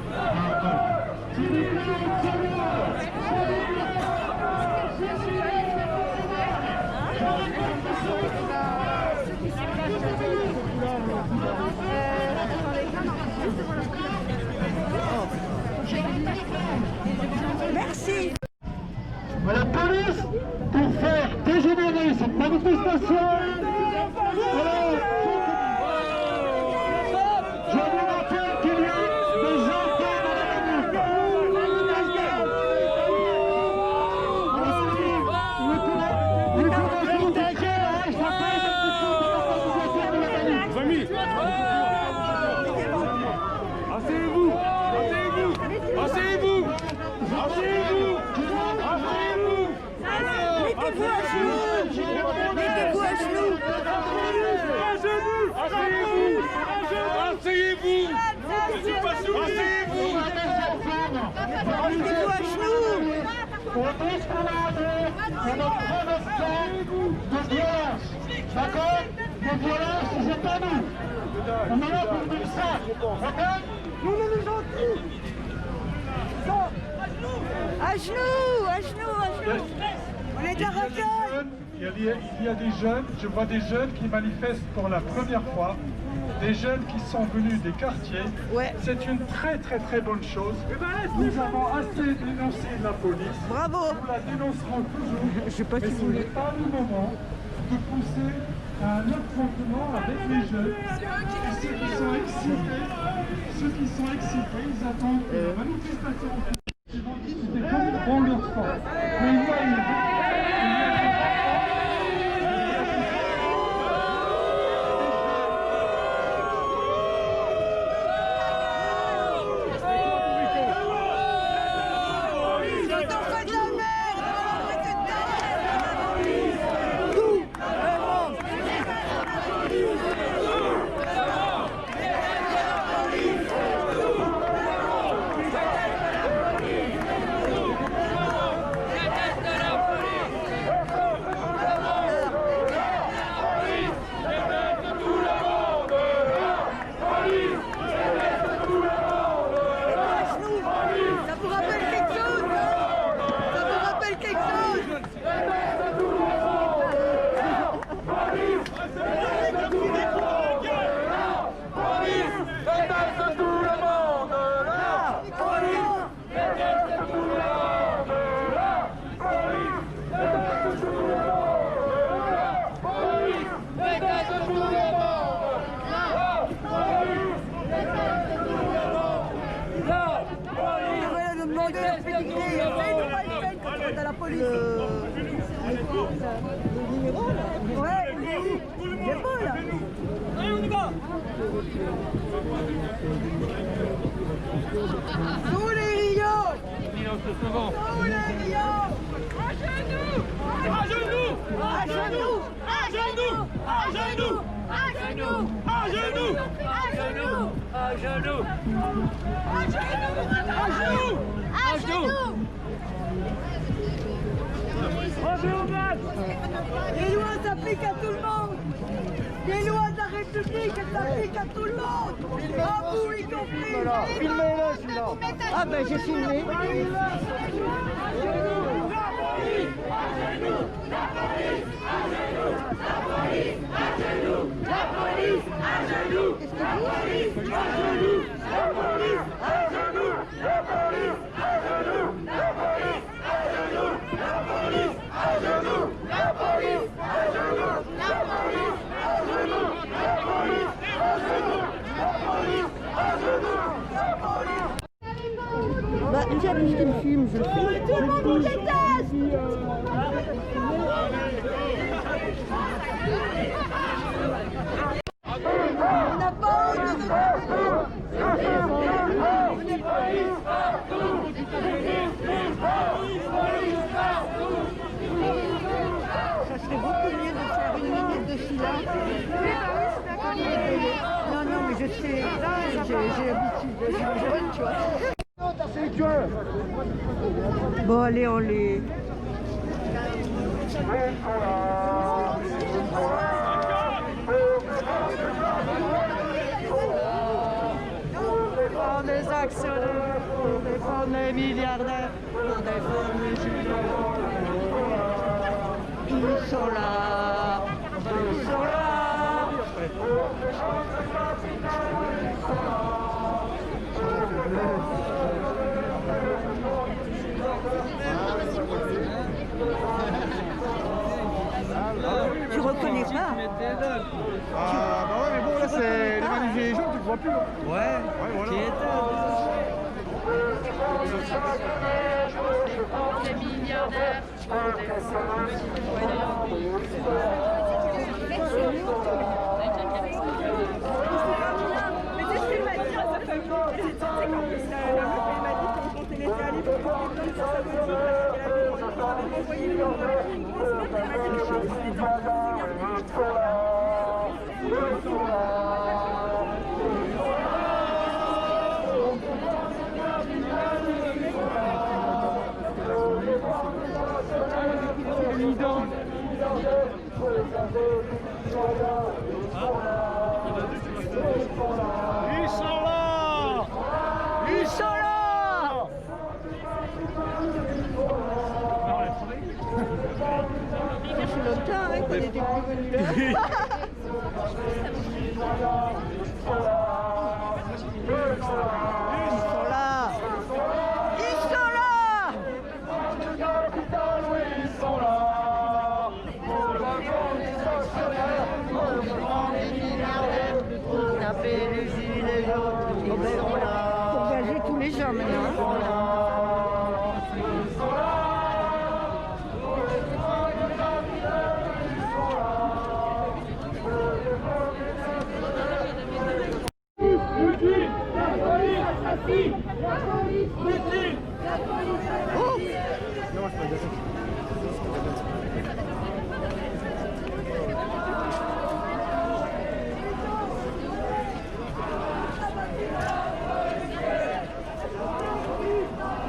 merci. La police, pour faire dégénérer cette manifestation, je vous rappelle qu'il y a des enfants dans la manif. Asseyez-vous, asseyez-vous, asseyez-vous, asseyez-vous, asseyez-vous. Mettez-vous à genoux. Mettez-vous à genoux. Asseyez-vous, asseyez-vous, asseyez-vous. Mettez-vous à genoux. On escalade c'est notre instant de violence. D'accord? De violence, c'est pas nous. On est là pour dire ça. D'accord? Nous, nous nous gentils. À genoux, à genoux, à genoux. On est de la recueil. Il y a des jeunes, je vois des jeunes qui manifestent pour la première fois, des jeunes qui sont venus des quartiers. Ouais. C'est une très très très bonne chose. Nous avons assez dénoncé la police. Bravo. Nous la dénoncerons toujours. Je sais pas mais si ce vous n'est pas le moment de pousser à un affrontement avec les jeunes. Et ceux qui sont excités, ils attendent que la manifestation dans leur force. Mais il y a la police. Le numéro là. Ouais, il est où? Il est beau là. Allez, on y va. Sous les rios. Sous les rios. À genoux. À genoux. À genoux. À genoux. À genoux. À genoux. À genoux. À genoux. À genoux. À genoux. À genoux. Les lois s'appliquent à tout le monde. Les lois de la République s'appliquent à tout le monde. À vous y compris. Filmez-le, celui-là. Ah ben j'ai filmé. La police déjà puisqu'il me filme, je le fais. Tout le monde vous déteste. On n'a pas honte de Ça serait beaucoup mieux de faire une minute de silence. Non, non, mais je sais, j'ai l'habitude, je suis jeune, tu vois. Bon, allez, on les... défendre les actionnaires, pour défendre les milliardaires, pour défendre les généraux. Ils sont là, ils sont là. Tu reconnais pas? Ah bah ouais, mais bon là c'est les manifs gilets jaunes, tu le vois plus. Ouais, ouais voilà. Les milliardaires, Ils sont là! Ils sont là! Ça fait longtemps hein, qu'on était plus venus là. Ils sont là! Ils sont là! Pour gager tous les gens maintenant.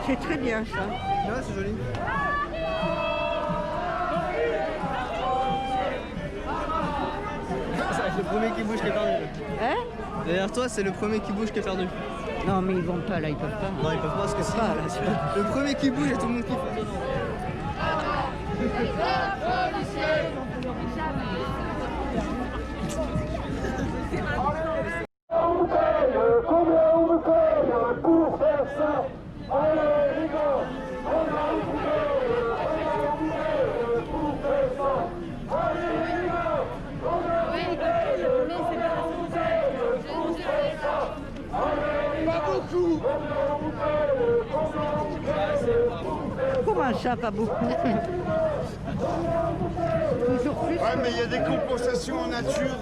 C'est très bien ça. Ouais, c'est joli. C'est le premier qui bouge qui est perdu. Hein? Derrière toi, c'est le premier qui bouge qui est perdu. Non mais ils vont pas là, ils peuvent pas. Non, ils peuvent pas parce que c'est Pas, là, le premier qui bouge et tout le monde qui fait. Combien on me paye pour faire ça? Allez les gars, combien on me paye pour faire ça? Allez les gars, combien on me paye pour faire ça? Allez, pas beaucoup. Comment ça, pas beaucoup? Toujours plus. Ouais, mais il y a des compensations en nature.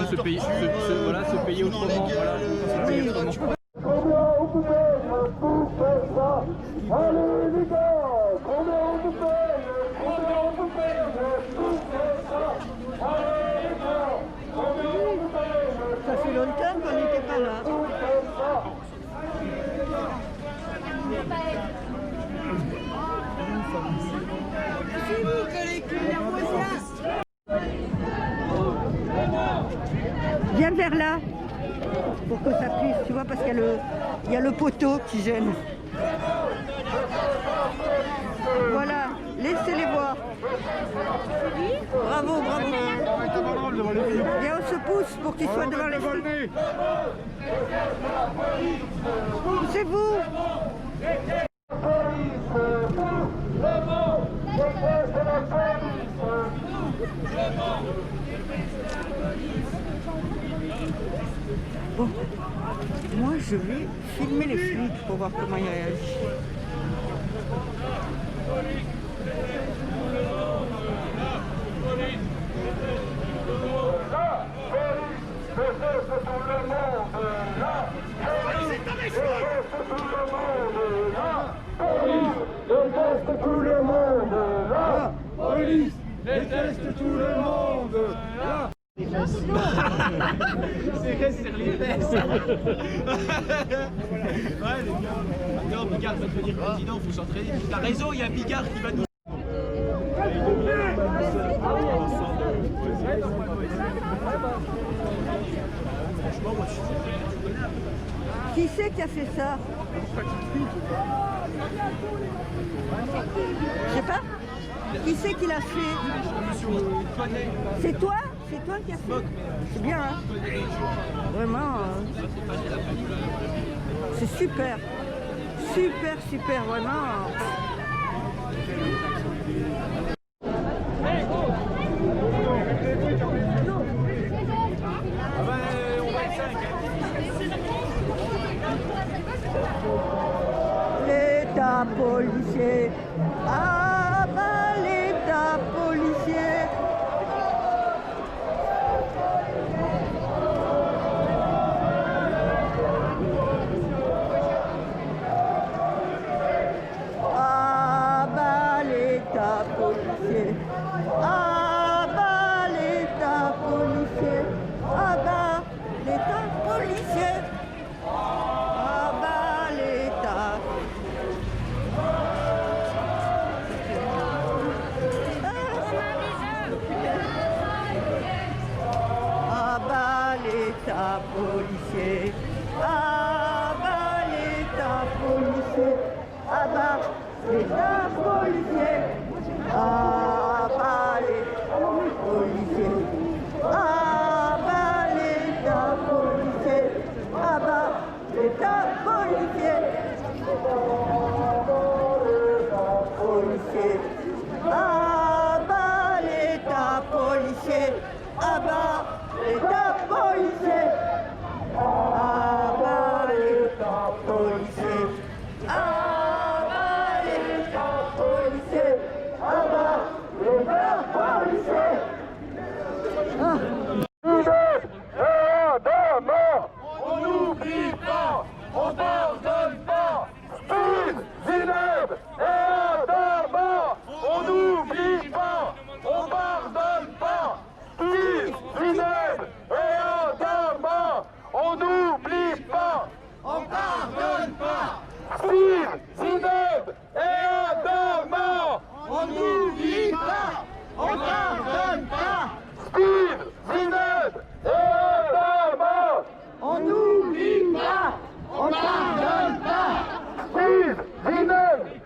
Se payer autrement. Voilà, se payer autrement. Combien on me paye pour faire ça? Allez les gars, combien on me paye pour faire ça? Allez les gars, combien on me paye? Ça fait longtemps qu'on n'était pas là. C'est vous que les Clermoisiens. Viens vers là pour que ça puisse, tu vois, parce qu'il y a le poteau qui gêne. Voilà, laissez-les voir. Bravo, bravo. Et on se pousse pour qu'ils soient devant les filles. Poussez-vous. Bon, moi je vais filmer les flics pour voir comment ils réagissent. Déteste tout le monde, la police déteste tout le monde, la... C'est vrai, c'est les fesses. Ouais, les gars. Attends, Bigard va devenir président, faut s'entraîner. T'as raison, il y a Bigard qui va nous... Franchement, moi, Qui c'est qui a fait ça? Je sais pas. Qui c'est qui l'a fait? C'est toi? C'est toi qui as fait? C'est bien, hein? Vraiment. C'est super. Super, super, vraiment. L'État policier, ah bah l'État policier. Ah bah l'État policier, ah bah l'État policier, ah bah l'État policier, ah bah l'État. Ah bah l'État policier, ah bah l'État policier, ah bah l'État policier, ah bah l'État policier, ah bah l'État policier, ah bah l'État policier, policier, ah bah l'État policier, ah bah l'État policier, ah bah l'État policier, ah bah l'État policier, ah bah l'État policier. On n'oublie pas, on pardonne pas. Steve, Zineb et Adama, on n'oublie pas, on pardonne pas. Steve, Zineb et Adama, on n'oublie pas, on pardonne pas. Steve, Zineb et Adama, on n'oublie pas, on pardonne pas. Steve, Zineb et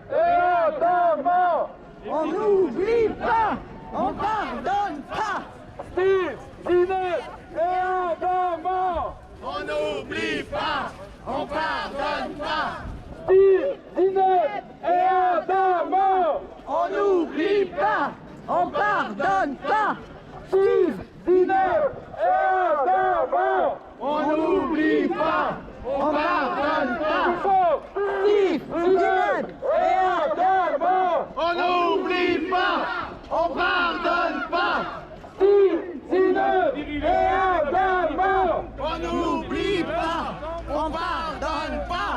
Adama, on n'oublie pas, on pardonne pas. Steve, Zineb et Adama, on n'oublie pas, on pardonne pas. Steve, Zineb et Adama, on n'oublie pas, on pardonne pas. Steve, Zineb et Adama, on n'oublie pas, on pardonne pas. Steve, Zineb et Adama, on n'oublie pas, on pardonne pas. Steve, Zineb et Adama, on n'oublie pas, on pardonne pas. Steve, Zineb et Adama, on n'oublie pas, on pardonne pas.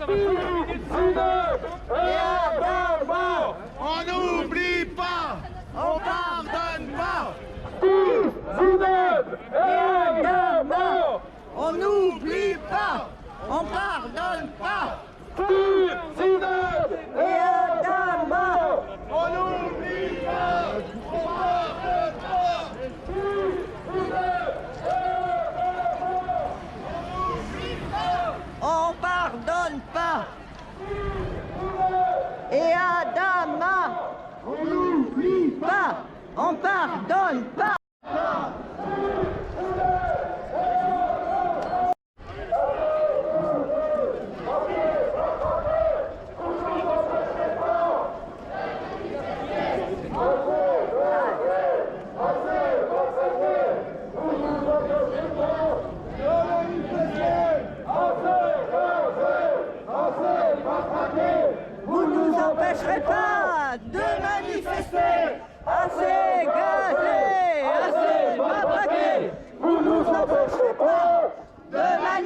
Steve, Zineb et Adama, on n'oublie pas, on pardonne pas. Steve, Zineb et Adama, on n'oublie pas, on pardonne pas. Steve, Zineb et Adama, on n'oublie pas, on pardonne pas. Steve, Zineb On pardonne pas. Et Adama, on n'oublie pas, on pardonne pas. Vous nous empêchez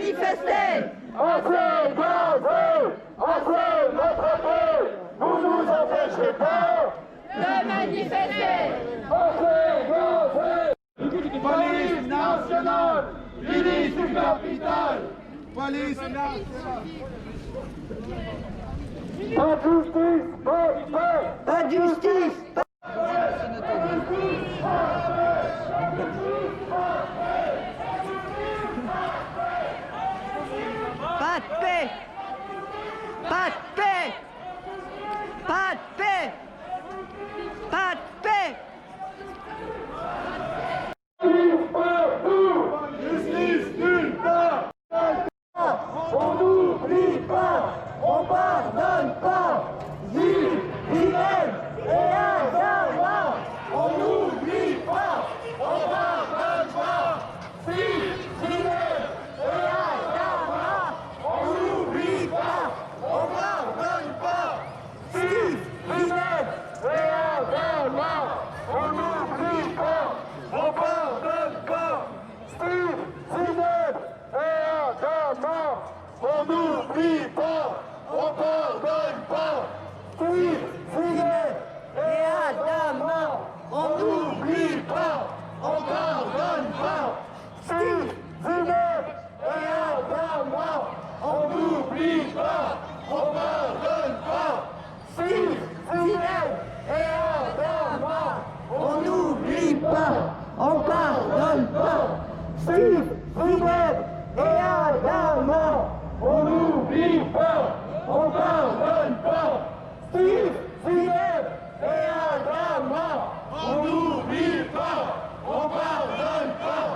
manifester, assez gazeux, assez maltraités, vous nous empêcherez pas de manifester, assez gazeux. Police nationale, unie sous capitale, police nationale. Pas de justice, pas de justice, pas de paix, pas de paix, pas de paix, pas de paix. Justice nulle part. On n'oublie pas, on pardonne pas. Jules, Guilhem et Adama, on n'oublie pas, on pardonne pas. Jules, Guilhem et Adama, on n'oublie pas, on pardonne pas. Steve, Guilhem et Adama, on n'oublie pas, on pardonne pas. Steve, Guilhem et Adama, on n'oublie pas, on pardonne pas. Steve, Guilhem et Adama, on n'oublie pas, on pardonne pas. Steve, Guilhem et Adama, on n'oublie pas, on pardonne pas. Steve, Guilhem et Adama, on n'oublie pas, on pardonne pas. Steve, Guilhem et Adama, on n'oublie pas, on pardonne pas. Steve, Guilhem et Adama, on n'oublie pas, on pardonne pas.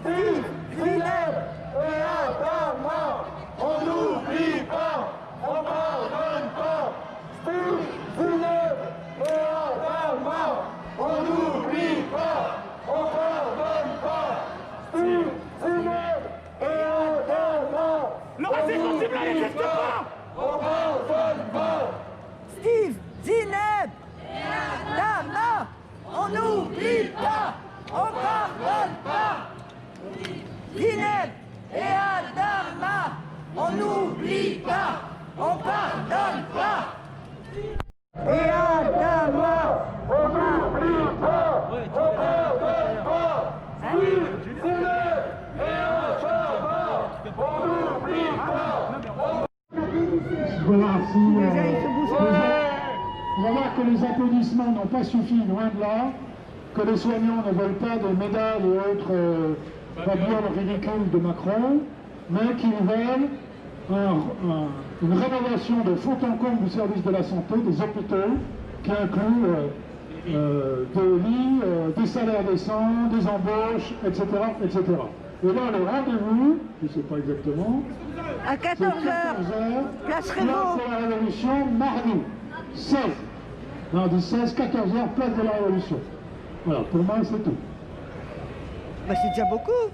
Steve, Guilhem et Adama, on n'oublie pas, on pardonne pas. Steve, Guilhem et Adama, on n'oublie pas, on pardonne pas. Steve, Guilhem et Adama, le racisme ciblé n'existe pas, on pardonne pas. Steve, Guilhem et Adama, on n'oublie pas, on pardonne pas. Guilhem et Adama, on n'oublie pas, on pardonne pas. Et Adama, on n'oublie pas, on pardonne pas. Steve, Guilhem et Adama, on n'oublie pas. Voilà, on va voir que les applaudissements n'ont pas suffi, loin de là, que les soignants ne veulent pas de médailles et autres babioles ridicules de Macron, mais qu'ils veulent une rénovation de fond en comble du service de la santé, des hôpitaux, qui inclut des lits, des salaires décents, des embauches, etc., etc. Et là, le rendez-vous, je ne sais pas exactement, à 14h, place Révaux. Place de la Révolution, mardi 16. Mardi 16, 14h, place de la Révolution. Voilà, pour moi, c'est tout. Bah, c'est déjà beaucoup.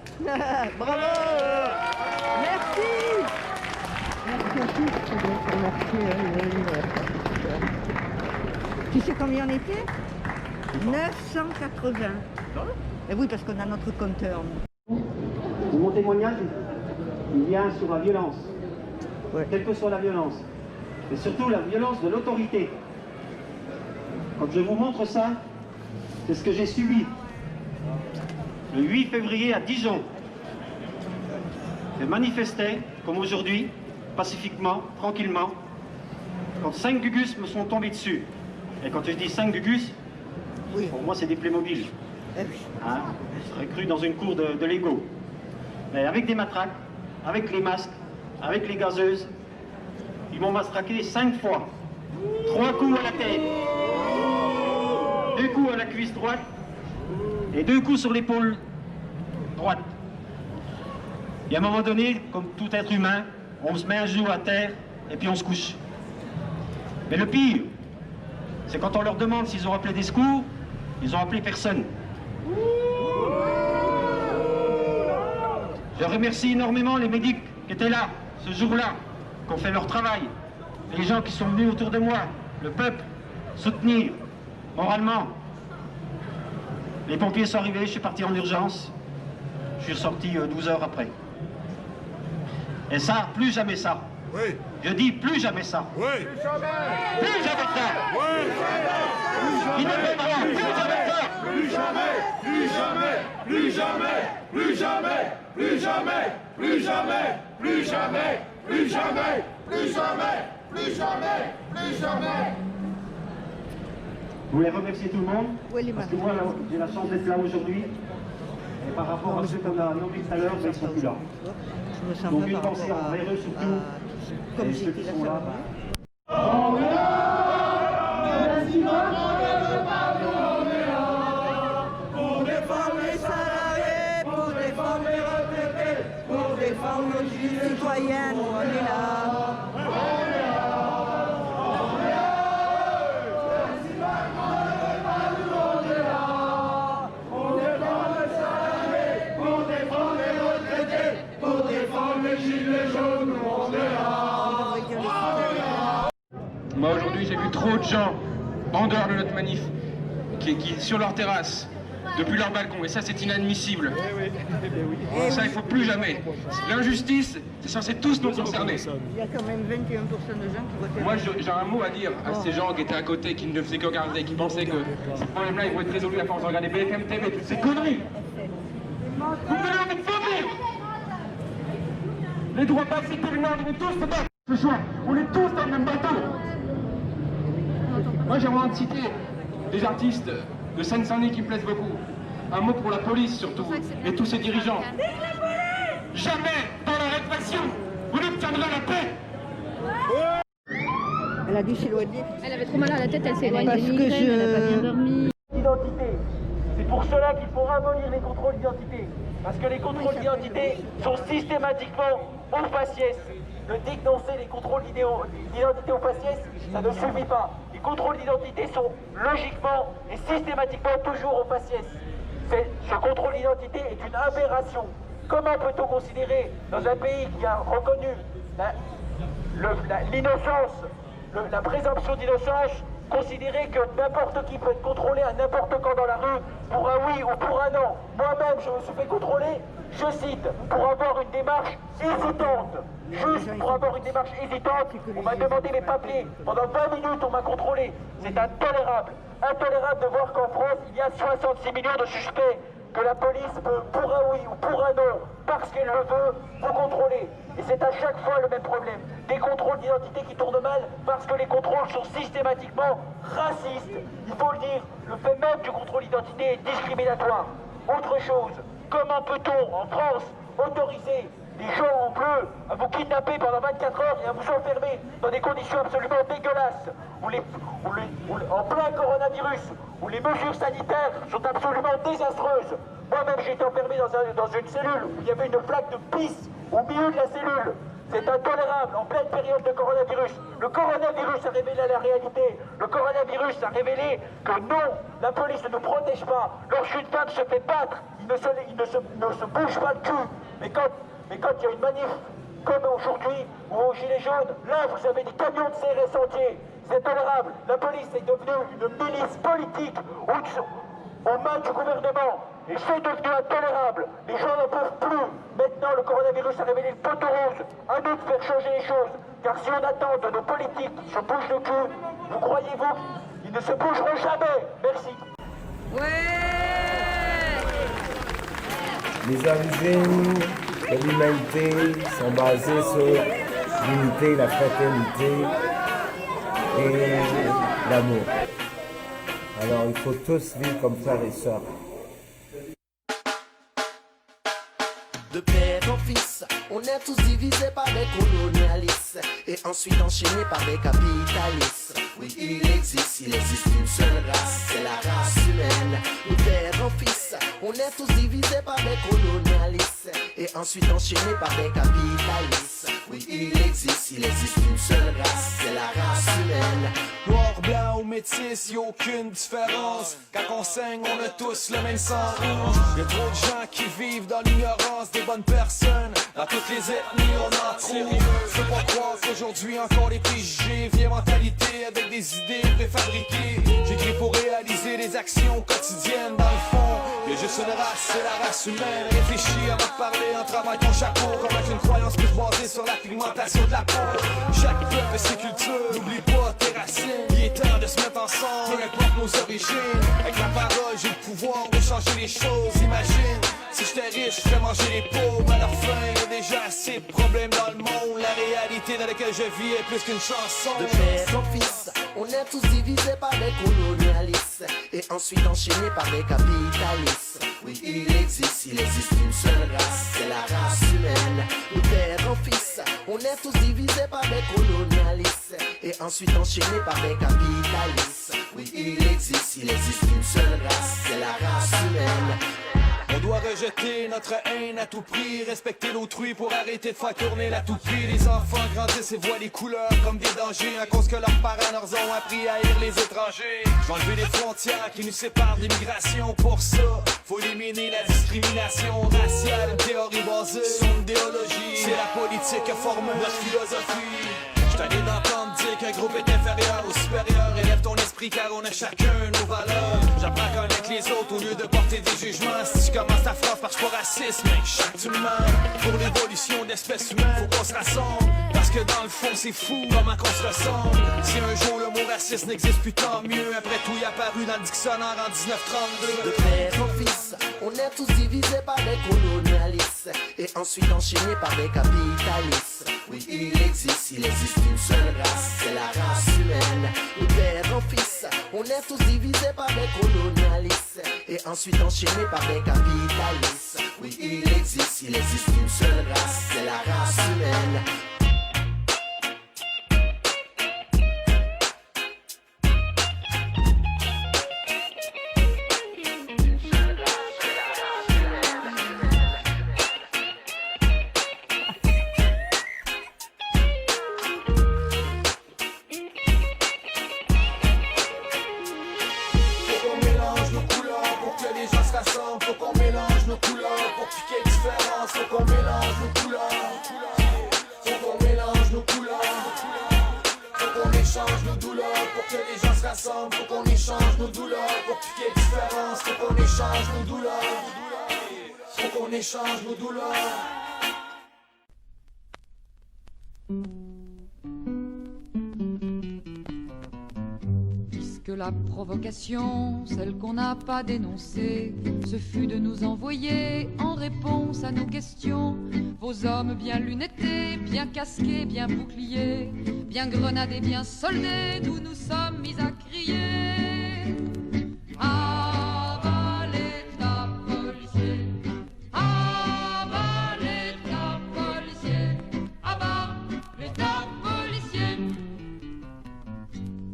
Bravo. Merci. Merci à tous. Tu sais combien on était 980. Et oui, parce qu'on a notre compteur. Mon témoignage, il vient sur la violence, quelle que soit la violence, et surtout la violence de l'autorité. Quand je vous montre ça, c'est ce que j'ai subi le 8 février à Dijon. Je manifestais, comme aujourd'hui, pacifiquement, tranquillement, quand 5 gugus me sont tombés dessus. Et quand je dis 5 gugus, pour moi c'est des Playmobil. Hein, je serais cru dans une cour de Lego. Mais avec des matraques, avec les masques, avec les gazeuses, ils m'ont matraqué 5 fois. 3 coups à la tête, 2 coups à la cuisse droite et 2 coups sur l'épaule droite. Et à un moment donné, comme tout être humain, on se met un genou à terre et puis on se couche. Mais le pire, c'est quand on leur demande s'ils ont appelé des secours, ils ont appelé personne. Je remercie énormément les médics qui étaient là, ce jour-là, qui ont fait leur travail. Les gens qui sont venus autour de moi, le peuple, soutenir moralement. Les pompiers sont arrivés, je suis parti en urgence. Je suis ressorti 12 heures après. Et ça, plus jamais ça. Oui. Je dis plus jamais ça. Oui. Plus jamais ça. Oui. Il ne fait rien. Plus jamais ça. Plus jamais. Plus jamais. Plus jamais. Plus jamais. Plus jamais. Plus jamais. Plus jamais. Plus jamais. Plus jamais. Plus jamais. Plus jamais. Je voulais remercier tout le monde, parce que moi j'ai la chance d'être là aujourd'hui, et par rapport à ceux qu'on a nommés tout à l'heure, ils ne sont plus là. Donc une pensée envers eux surtout, et ceux qui sont là. On est là, merci pour défendre les salariés, pour défendre les retraités, pour défendre nos citoyens, on est là. Moi aujourd'hui j'ai vu trop de gens en dehors de notre manif qui sur leur terrasse, depuis leur balcon, et ça c'est inadmissible. Ça il faut plus jamais. L'injustice, c'est censé tous nous concerner. Il y a quand même 21% de gens qui votaient. Moi j'ai un mot à dire à ces gens qui étaient à côté, qui ne faisaient que regarder, qui pensaient que ces problèmes-là ils vont être résolus à force de regarder BFM TV, toutes ces conneries. Vous venez avec famille. Les droits basiques de l'humain, on est tous se battre ce soir. On est tous dans le même bateau. Moi j'aimerais en citer des artistes de Seine-Saint-Denis qui me plaisent beaucoup. Un mot pour la police surtout, et tous ses dirigeants. Jamais dans la répression, vous n'obtiendrez la paix. Elle a dû s'éloigner. Elle avait trop mal à la tête, elle s'est éloignée. Parce que elle n'a pas bien dormi. Identité. C'est pour cela qu'il faut abolir les contrôles d'identité. Parce que les contrôles d'identité sont systématiquement au faciès. De dénoncer les contrôles d'identité au faciès, ça ne suffit pas. Les contrôles d'identité sont logiquement et systématiquement toujours au faciès. Ce contrôle d'identité est une aberration. Comment peut-on considérer, dans un pays qui a reconnu l'innocence, la présomption d'innocence, considérer que n'importe qui peut être contrôlé à n'importe quand dans la rue pour un oui ou pour un non. Moi-même, je me suis fait contrôler, je cite, pour avoir une démarche hésitante. Juste pour avoir une démarche hésitante, on m'a demandé mes papiers. Pendant 20 minutes, on m'a contrôlé. C'est intolérable. Intolérable de voir qu'en France, il y a 66 millions de suspects, que la police peut, pour un oui ou pour un non, parce qu'elle le veut, vous contrôler. Et c'est à chaque fois le même problème. Des contrôles d'identité qui tournent mal parce que les contrôles sont systématiquement racistes. Il faut le dire, le fait même du contrôle d'identité est discriminatoire. Autre chose, comment peut-on, en France, autoriser des gens en bleu à vous kidnapper pendant 24 heures et à vous enfermer dans des conditions absolument dégueulasses, en plein coronavirus, où les mesures sanitaires sont absolument désastreuses. Moi-même, j'ai été enfermé dans une cellule où il y avait une plaque de pisse au milieu de la cellule. C'est intolérable, en pleine période de coronavirus. Le coronavirus a révélé la réalité. Le coronavirus a révélé que non, la police ne nous protège pas. Lorsqu'une femme se fait battre, il ne se bouge pas le cul. Mais quand il y a une manif, comme aujourd'hui, ou aux Gilets jaunes, là, vous avez des camions de CRS entiers. C'est intolérable. La police est devenue une milice politique aux mains du gouvernement. Et c'est devenu intolérable. Les gens n'en peuvent plus. Maintenant, le coronavirus a révélé le poteau rose. À nous de faire changer les choses. Car si on attend de nos politiques qui se bougent le cul, vous croyez-vous qu'ils ne se bougeront jamais? Merci. Les origines de l'humanité sont basées sur l'unité, la fraternité et l'amour. Alors il faut tous vivre comme frères et sœurs. De père en fils, on est tous divisés par des colonialistes et ensuite enchaînés par des capitalistes. Oui, il existe une seule race, c'est la race humaine. De père en fils, on est tous divisés par des colonialistes et ensuite enchaînés par des capitalistes. Oui, il existe une seule race, c'est la race humaine. Noir, blanc ou métis, y a aucune différence. Quand on saigne, on a tous le même sang rouge. Y a trop de gens qui vivent dans l'ignorance des bonnes personnes. Dans toutes les ethnies, on en trouve. Je peux pas croire qu'aujourd'hui encore les préjugés, vieille mentalité avec des idées préfabriquées. J'écris pour réaliser des actions quotidiennes. Dans le fond, y a juste une race, c'est la race humaine. Réfléchis avant de parler en travaillant ton chapeau. Comme avec une croyance plus basée sur la pigmentation de la peau. Chaque peuple et ses cultures, n'oublie pas tes racines. Il est temps de se mettre ensemble, peu importe nos origines. Avec ma parole, j'ai le pouvoir de changer les choses. Imagine, si j'étais riche, je ferais manger les pauvres. À la fin, y a déjà assez de problèmes dans le monde. La réalité dans laquelle je vis est plus qu'une chanson. De père en fils, on est tous divisés par des colonialistes et ensuite enchaînés par des capitalistes. Oui, il existe une seule race, c'est la race humaine. De père en fils, on est tous divisés par des colonialistes et ensuite enchaînés par des capitalistes. Oui, il existe une seule race, c'est la race humaine. On doit rejeter notre haine à tout prix, respecter l'autrui pour arrêter de faire tourner la toupie. Les enfants grandissent et voient les couleurs comme des dangers à cause que leurs parents leur ont appris à haïr les étrangers. Je vais enlever les frontières qui nous séparent d'immigration. Pour ça, faut éliminer la discrimination raciale, une théorie basée sur une idéologie. C'est la politique qui forme notre philosophie. Je t'allais d'entendre dire qu'un groupe est inférieur au supérieur. Élève ton esprit car on a chacun nos valeurs. J'apprends à connaître les autres au lieu de porter des jugements. Si tu commences ta phrase par je suis pas raciste, mais chaque humain. Pour l'évolution de l'espèce humaine, faut qu'on se rassemble. Parce que dans le fond c'est fou comment qu'on se ressemble. Si un jour le mot raciste n'existe plus, tant mieux. Après tout, il est apparu dans le dictionnaire en 1932. De père en fils, on est tous divisés par des colonialistes et ensuite enchaînés par des capitalistes. Oui, il existe une seule race, c'est la race humaine. De père en fils, on est tous divisés par des colonialistes et ensuite enchaînés par des capitalistes. Oui, il existe une seule race, c'est la race humaine. Échange nos douleurs. Puisque la provocation, celle qu'on n'a pas dénoncée, ce fut de nous envoyer en réponse à nos questions vos hommes bien lunettés, bien casqués, bien boucliers, bien grenadés, bien soldés, d'où nous sommes mis à crier.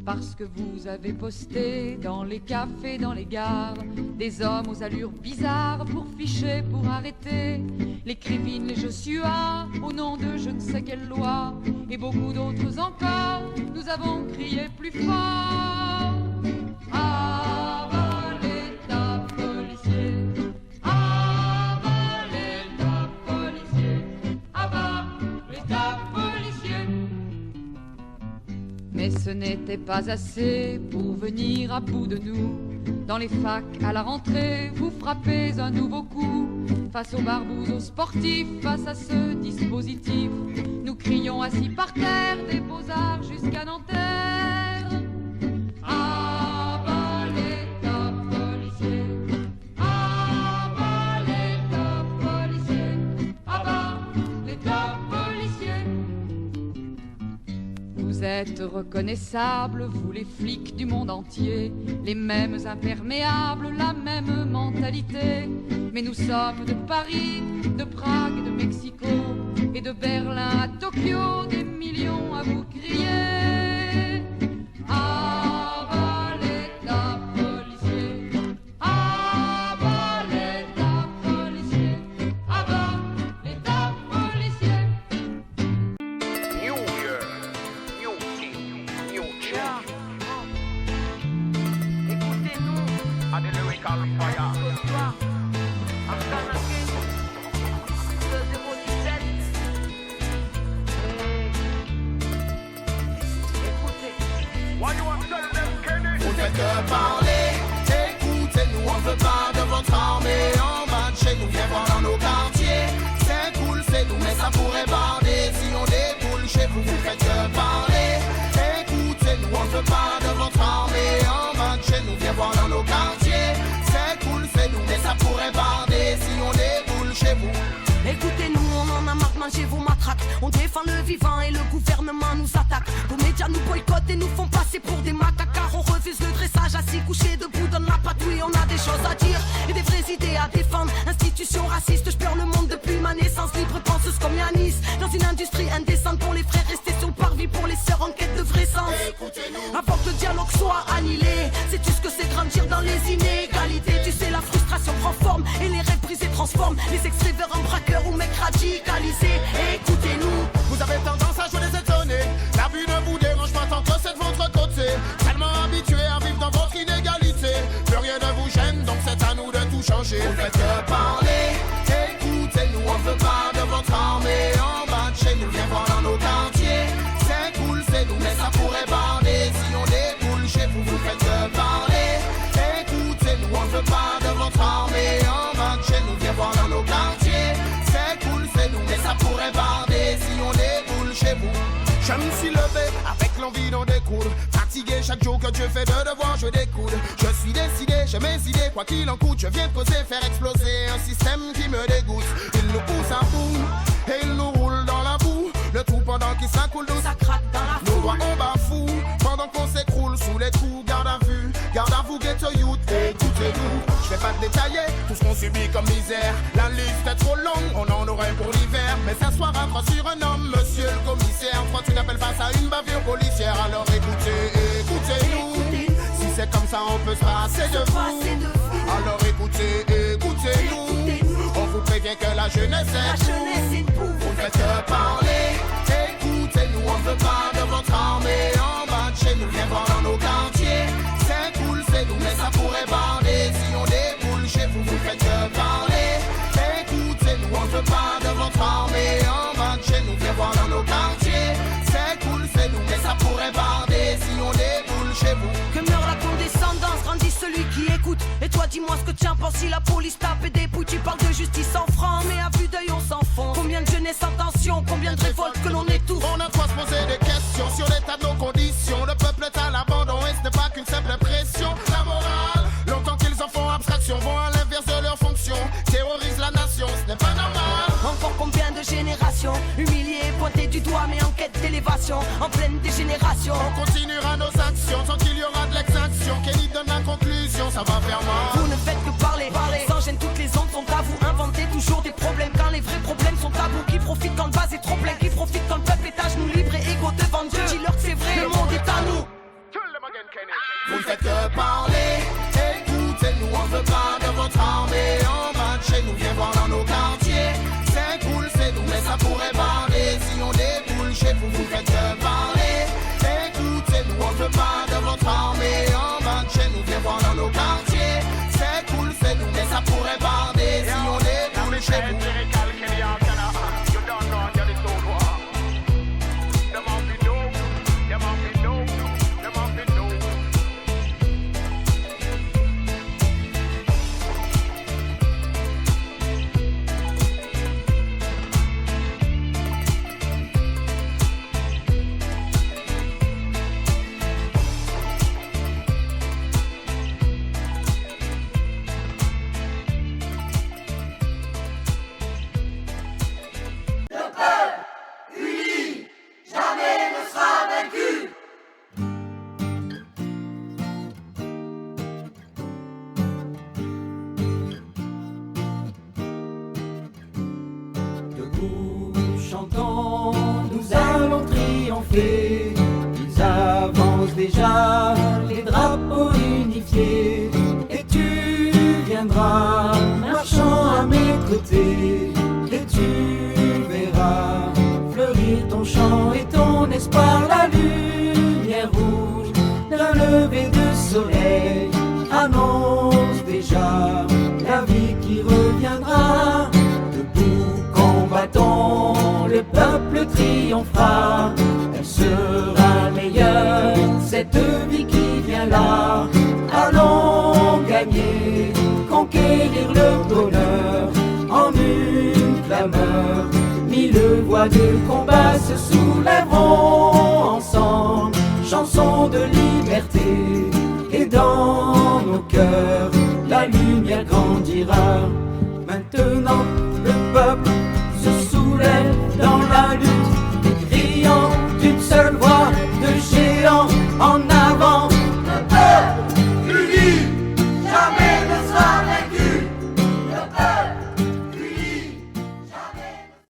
Parce que vous avez posté dans les cafés, dans les gares, des hommes aux allures bizarres pour ficher, pour arrêter les Krivine, les Joshua, au nom de je ne sais quelle loi, et beaucoup d'autres encore, nous avons crié plus fort. Aval l'État policier, aval l'État policier, aval l'État policier. Mais ce n'était pas assez pour venir à bout de nous. Dans les facs, à la rentrée, vous frappez un nouveau coup. Face aux barbouzes, aux sportifs, face à ce dispositif, nous crions assis par terre, des beaux-arts jusqu'à Nanterre. Aval l'État policier, aval l'État policier, aval l'État policier. Vous êtes reconnaissables, vous les flics du monde entier, les mêmes imperméables, la même mentalité. Mais nous sommes de Paris, de Prague, de Mexico et de Berlin à Tokyo, des millions à vous crier. Aval l'État policier, aval l'État policier, aval l'État policier. New Year, new team, new challenge. dans le vivant et le gouvernement nous attaque. Nos médias nous boycottent et nous font passer pour des macaques. Car on refuse le dressage, assis, couché, debout, donne la patouille. On a des choses à dire et des vraies idées à défendre. Institutions racistes, je pleure le monde depuis ma naissance. Libre penseuse comme Yanis, dans une industrie indécente. Pour les frères restés sur le parvis, pour les sœurs en quête de vrai sens. Avant que le dialogue soit annihilé, sais-tu ce que c'est grandir dans les inégalités? Tu sais, la frustration prend forme et les rêves brisés transforment les extraits vers un braqueur ou mec radicalisé. Écoutez-nous. Vous avez tendance à jouer les étonnés. La vue ne vous dérange pas tant que c'est de votre côté. Tellement habitué à vivre dans votre inégalité. Plus rien ne vous gêne, donc c'est à nous de tout changer. Vous faites que parler, écoutez-nous, on veut pas de votre armée. En bas de chez nous, viens voir dans nos quartiers. C'est cool, c'est nous, mais ça pourrait bander. Si on déboule chez vous, vous faites que parler. Écoutez-nous, on veut pas de votre armée. En bas de chez nous, viens voir dans nos quartiers. C'est cool, c'est nous, mais ça pourrait bander. Si on déboule chez vous. Je me suis levé avec l'envie d'en découdre. Fatigué chaque jour que Dieu fait de devoir, je découde. Je suis décidé, j'ai mes idées, quoi qu'il en coûte. Je viens creuser, faire exploser un système qui me dégoûte. Il nous pousse à bout et il nous roule dans la boue. Le tout pendant qu'il s'accoule d'eau, ça craque dans la foule. Nos doigts on bafoue pendant qu'on s'écroule sous les coups. Garde à vous, ghetto youth, écoutez-nous. Je vais pas détailler tout ce qu'on subit comme misère. La liste est trop longue, on en aurait pour l'hiver. Mais s'asseoir à croix sur un homme, monsieur le commissaire. Toi tu n'appelles pas ça une bavure policière. Alors écoutez-nous. Si c'est comme ça on peut se passer de vous. Alors écoutez-nous. On vous prévient que la jeunesse est pour vous. Vous faites que parler. Écoutez-nous, on veut pas de votre armée. En bas de chez nous, viens voir dans nos quartiers. C'est cool, c'est nous, mais ça pourrait bander. Si on déboule chez vous, vous faites que parler. Écoutez-nous, on veut pas de votre armée. En bas de chez nous, viens voir dans nos quartiers. C'est cool, c'est nous, mais ça pourrait bander. Si on déboule chez vous. Que meurt la condescendance, grandit celui qui écoute. Et toi dis-moi ce que tu en penses si la police tape et dépouille. Tu parles de justice en franc, mais à vue d'œil on s'enfonce. Combien de jeunesse en tension, combien de révoltes que l'on étouffe. On a quoi se poser des questions sur l'état de nos conditions. Le peuple est à l'abandon et ce n'est pas qu'une simple impression. La morale, longtemps qu'ils en font abstraction, vont à l'inverse de leur fonction. Terrorisent la nation, ce n'est pas normal. Encore combien de générations humiliées, pointées du doigt mais en quête d'élévation. En pleine dégénération. On continuera nos actions tant qu'il y aura de l'exaction. Kenny donne la conclusion, ça va faire mal. Vous ne faites que parler. Sans gêne, toutes les ondes sont à vous. Inventez toujours des problèmes quand les vrais problèmes sont tabous. Qui profite quand le vase est trop plein, qui profite quand le peuple est à genoux libre et égaux devant Dieu. Dis-leur que c'est vrai, le monde est à nous. Vous ne faites que parler. Écoutez-nous, on veut pas de votre armée. En bas de chez nous, viens voir dans nos quartiers. C'est cool, c'est nous, mais ça pourrait bander. Si on déboule chez vous, vous faites que parler. Écoutez-nous, on veut pas de votre armée. En bas de chez nous, viens voir dans nos quartiers. C'est cool, c'est nous, mais ça pourrait bander. Si on déboule chez vous. Chantons, nous allons triompher. Ils avancent déjà, les drapeaux unifiés. Et tu viendras, marchant à mes côtés. Et tu verras fleurir ton chant et ton espoir. La lumière rouge d'un lever de soleil annonce déjà la vie qui reviendra. Debout combattons, le peuple triomphera. Elle sera meilleure, cette vie qui vient là. Allons gagner, conquérir le bonheur en une clameur. Mille voix de combat se soulèveront ensemble. Chanson de liberté, et dans nos cœurs la lumière grandira. Maintenant le peuple se soulève dans la lutte, et voix de géants en